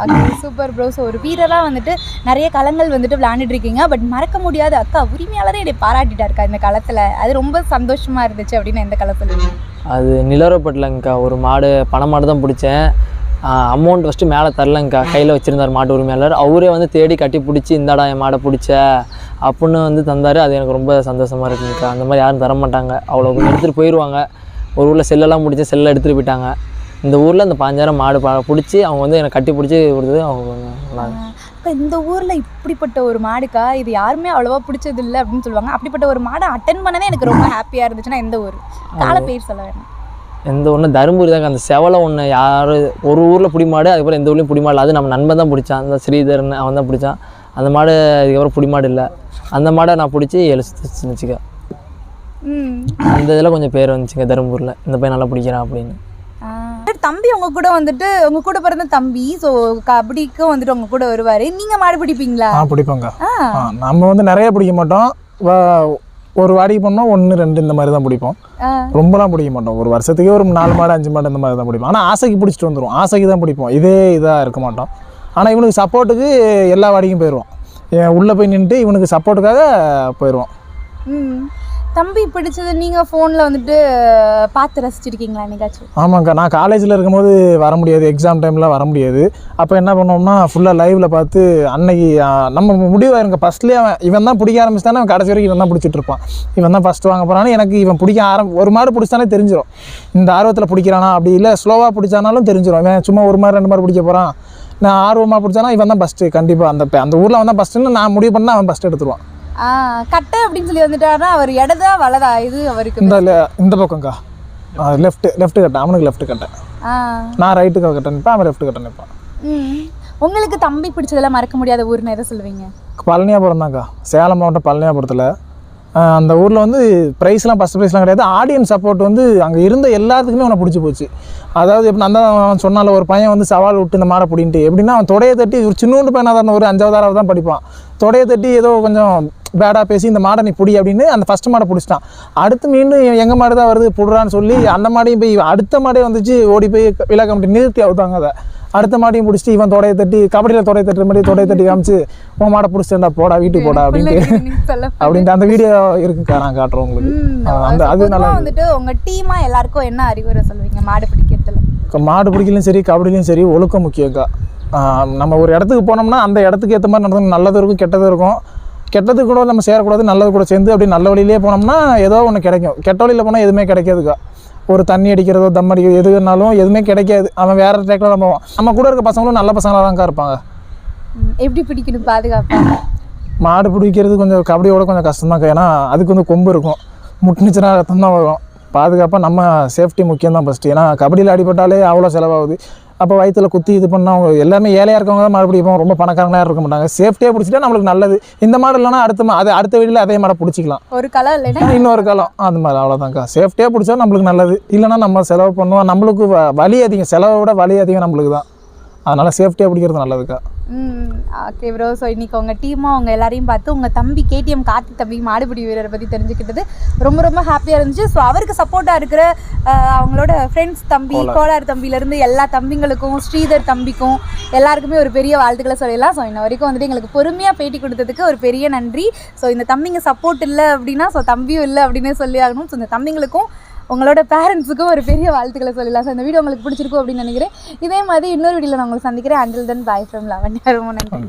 Okay, super bro. ஸோ ஒரு வீரராக வந்துட்டு நிறைய களங்கள் வந்துட்டு விளையாண்டுட்டு இருக்கீங்க. பட் மறக்க முடியாத அக்கா உரிமையாளரே என்னை பாராட்டிட்டா இருக்கா இந்த களத்தில். அது ரொம்ப சந்தோஷமாக இருந்துச்சு அப்படின்னு எந்த களத்தில்? அது நிலவரப்பட்டலங்க்கா. ஒரு மாடு பணமாடு தான் பிடிச்சேன். அமௌண்ட் ஃபஸ்ட்டு மேலே தரலங்க்கா. கையில் வச்சுருந்தார் மாட்டு உரிமையாளர். அவரே வந்து தேடி கட்டி பிடிச்சி இந்தாடா என் மாடை பிடிச்ச அப்படின்னு வந்து தந்தார். அது எனக்கு ரொம்ப சந்தோஷமாக இருக்குங்கக்கா. அந்த மாதிரி யாரும் தர மாட்டாங்க. அவ்வளோ எடுத்துகிட்டு போயிடுவாங்க. ஒரு ஊரில் செல்லெல்லாம் முடிச்சு செல்லை எடுத்துகிட்டு போயிட்டாங்க. இந்த ஊரில் இந்த 5000 மாடு பிடிச்சி அவங்க வந்து எனக்கு கட்டி பிடிச்சி கொடுத்தது அவங்க நல்லா. இப்போ இந்த ஊரில் இப்படிப்பட்ட ஒரு மாடுக்கா இது யாருமே அவ்வளோவா பிடிச்சது இல்லை அப்படின்னு சொல்லுவாங்க. அப்படிப்பட்ட ஒரு மாடை அட்டன் பண்ணதே எனக்கு ரொம்ப ஹாப்பியாக இருந்துச்சுன்னா எந்த ஊர் காலை பேர் சொல்ல வேணும்? எந்த ஒன்று தருமபுரி தாங்க. அந்த செவலை ஒன்று யார் ஒரு ஊரில் பிடிமாடு, அதுக்கப்புறம் எந்த ஊர்லேயும் பிடிமாடு. அது நம்ம நண்பன் தான் பிடிச்சான், அந்த ஸ்ரீதரன் அவன் தான் பிடிச்சான். அந்த மாடு அதுக்கப்புறம் பிடிமாடு இல்லை. அந்த மாடை நான் பிடிச்சி எழுத்துச்சுன்னு வச்சுக்க. அந்த இதில் கொஞ்சம் பேர் வந்துச்சுங்க தருமபுரியில், இந்த பையன் நல்லா பிடிக்கிறான் அப்படின்னு. தம்பி உங்க கூட வந்துட்டு உங்க கூட பிறந்த தம்பி, ஸோ கபடிக்கும் வந்துட்டு உங்க கூட வருவார். நீங்கள் மாடு பிடிப்பீங்களா? பிடிப்போங்க. நம்ம வந்து நிறைய பிடிக்க மாட்டோம். ஒரு வாடிக்கு போனோம் 1 2 இந்த மாதிரி தான் பிடிப்போம். ரொம்பலாம் பிடிக்க மாட்டோம். ஒரு வருஷத்துக்கே ஒரு 4 மாடு 5 மாடு இந்த மாதிரி தான் பிடிப்போம். ஆனால் ஆசைக்கு பிடிச்சிட்டு வந்துடும், ஆசைக்கு தான் பிடிப்போம். இதே இதாக இருக்க மாட்டோம். ஆனால் இவனுக்கு சப்போர்ட்டுக்கு எல்லா வாடிக்கும் போயிடுவோம். உள்ளே போய் நின்றுட்டு இவனுக்கு சப்போர்ட்டுக்காக போயிடுவோம். தம்பி பிடிச்சது நீங்கள் ஃபோனில் வந்துட்டு பார்த்து ரசிச்சிருக்கீங்களா என்னைக்காச்சும்? ஆமாங்க்கா, நான் காலேஜில் இருக்கும்போது வர முடியாது, எக்ஸாம் டைமில் வர முடியாது. அப்போ என்ன பண்ணோம்னா ஃபுல்லாக லைவில் பார்த்து அன்னைக்கு நம்ம முடிவாயிருங்க. ஃபஸ்ட்லேயே இவன் தான் பிடிக்க ஆரம்பிச்சிட்டானே, அவன் கடைசி வரைக்கும் இவன் தான் பிடிச்சிட்டு இருப்பான். இவன் தான் ஃபஸ்ட்டு வாங்க போகிறான்னு எனக்கு இவன் பிடிக்க ஒரு மாடு பிடிச்சானே தெரிஞ்சிடும். இந்த ஆர்வத்தில் பிடிக்கிறானா, அப்படி இல்லை ஸ்லோவாக பிடிச்சானாலும் தெரிஞ்சிடும். இவன் சும்மா 1 மாடு 2 மாடு பிடிக்க போகிறான், நான் ஆர்வமாக பிடிச்சானா இவன் தான் ஃபஸ்ட்டு. கண்டிப்பாக அந்த ஊரில் அவன் தான் ஃபஸ்ட்டுன்னு நான் முடிவு பண்ணால் அவன் ஃபஸ்ட்டு எடுத்துருவான். கட்டை அப்படின்னு சொல்லி வந்துட்டாருன்னா அவர் இடதா வலதா? இது அவருக்கு இந்த பக்கம்க்கா, லெஃப்ட் கட்டை. அவனுக்கு லெஃப்ட் கட்டை, நான் ரைட்டு கட்டை நிற்பான், அவன் லெஃப்ட் கட்டை நிற்பான். உங்களுக்கு தம்பி பிடிச்சதெல்லாம் மறக்க முடியாத ஊர்னு எதை சொல்லுவீங்க? பழனியாபுரம் தான்க்கா, சேலம் மாவட்டம் பழனியாபுரத்தில். அந்த ஊரில் வந்து ப்ரைஸ்லாம் ஃபஸ்ட் ப்ரைஸ்லாம் கிடையாது. ஆடியன்ஸ் சப்போர்ட் வந்து அங்கே இருந்த எல்லாத்துக்குமே அவனை பிடிச்சி போச்சு. அதாவது எப்படி அந்த அவன் சொன்னால ஒரு பையன் வந்து சவால் விட்டு இந்த மாடை பிடின்ட்டு, எப்படின்னா அவன் தொடையை தட்டி ஒரு சின்னோண்டு பையனாக தான் ஒரு 5வது 6வது தான் படிப்பான். தொடையை தட்டி ஏதோ கொஞ்சம் பேடாக பேசி இந்த மாடை நீ பிடி அப்படின்னு அந்த ஃபஸ்ட்டு மாடை பிடிச்சிட்டான். அடுத்து மீண்டும் எங்கள் மாடு தான் வருது புடுறான்னு சொல்லி அந்த மாடையும் போய் அடுத்த மாடே வந்துச்சு ஓடி போய் விழா கமிட்டி நிறுத்தி அவுத்தாங்க. அதை அடுத்த மாடையும் பிடிச்சிட்டு இவன் தொடையை தட்டி கபடியில் தொடையை தட்டுற மாதிரி தொடையை தட்டி காமிச்சு உன் மாடை பிடிச்சிட்டா போடா வீட்டுக்கு போடா அப்படின்ட்டு அந்த வீடியோ இருக்குக்கா, நான் காட்டுறேன் உங்களுக்கு. அந்த அது நல்லா வந்துட்டு உங்கள் டீமாக எல்லாருக்கும் என்ன அறிவுரை சொல்லுவீங்க மாடு பிடிக்கிறதுல? மாடு பிடிக்கலையும் சரி கபடிலையும் சரி ஒழுக்கம் முக்கியம்க்கா. நம்ம ஒரு இடத்துக்கு போனோம்னா அந்த இடத்துக்கு ஏற்ற மாதிரி நடந்து நல்லதும் இருக்கும் கெட்டதும் இருக்கும். கெட்டது கூட நம்ம சேரக்கூடாது, நல்லது கூட சேர்ந்து அப்படி நல்ல வழியிலே போனோம்னா ஏதோ ஒன்று கிடைக்கும். கெட்ட வழியில் போனால் எதுவுமே கிடைக்காதுக்கா. ஒரு தண்ணி அடிக்கிறதோ தம் அடிக்கிறதோ எதுனாலும் எதுவுமே கிடைக்காது. அவன் வேறு ட்ராக்ல தான் போவான். நம்ம கூட இருக்க பசங்களும் நல்ல பசங்களாக தான்க்கா இருப்பாங்க. எப்படி பிடிக்கணும் பாதுகாப்பா? மாடு பிடிக்கிறது கொஞ்சம் கபடியோட கொஞ்சம் கஷ்டம் தான்க்கா. ஏன்னா அதுக்கு வந்து கொம்பு இருக்கும், முட்டுனுச்சுன்னா ரத்தம் தான் வரும். பாதுகாப்பாக நம்ம சேஃப்டி முக்கியம் தான் ஃபஸ்ட்டு. ஏன்னா கபடியில் அடிபட்டாலே அவ்வளோ செலவாகுது. அப்போ வயிற்றில் குத்தி இது பண்ணால் அவங்க எல்லாமே ஏழையாக இருக்கவங்க தான் மாடு பிடிப்போம், ரொம்ப பணக்காரங்களாக இருக்க மாட்டாங்க. சேஃப்டியாக பிடிச்சிட்டா நம்மளுக்கு நல்லது. இந்த மாடு இல்லைனா அடுத்த வீட்டில் அதே மாடை பிடிச்சிக்கலாம், ஒரு காலம் இல்லைன்னா இன்னொரு காலம் அந்த மாதிரி. அவ்வளோதான்க்கா, சேஃப்டியாக பிடிச்சா நம்மளுக்கு நல்லது. இல்லைனா நம்ம செலவு பண்ணுவோம், நம்மளுக்கு வலி அதிகம், செலவை விட வலி அதிகம் நம்மளுக்கு தான். அதனால் சேஃப்டியாக பிடிக்கிறது நல்லதுக்கா. Okay bro. ஸோ இன்றைக்கி உங்கள் டீமாக அவங்க எல்லாரையும் பார்த்து உங்கள் தம்பி KTM கார்த்திக் தம்பி மாடுபிடி வீரரை பற்றி தெரிஞ்சுக்கிட்டது ரொம்ப ரொம்ப ஹாப்பியாக இருந்துச்சு. ஸோ அவருக்கு சப்போர்ட்டாக இருக்கிற அவங்களோட ஃப்ரெண்ட்ஸ் தம்பி கோளாறு தம்பியிலேருந்து எல்லா தம்பிங்களுக்கும் ஸ்ரீதர் தம்பிக்கும் எல்லாருக்குமே ஒரு பெரிய வாழ்த்துக்களை சொல்லிடலாம். ஸோ இன்ன வரைக்கும் வந்துட்டு எங்களுக்கு பொறுமையாக பேட்டி கொடுத்ததுக்கு ஒரு பெரிய நன்றி. ஸோ இந்த தம்பிங்க சப்போர்ட் இல்லை அப்படின்னா ஸோ தம்பியும் இல்லை அப்படின்னே சொல்லி ஆகணும். ஸோ இந்த தம்பிங்களுக்கும் உங்களோட பேரண்ட்ஸுக்கும் ஒரு பெரிய வாழ்த்துக்களை சொல்லலாம். ஸோ இந்த வீடியோ உங்களுக்கு பிடிச்சிருக்கும் அப்படின்னு நினைக்கிறேன். இதே மாதிரி இன்னொரு வீடியோவில் நான் உங்களுக்கு சந்திக்கிறேன். Until then bye from Lavanya. ரொம்ப நன்றி.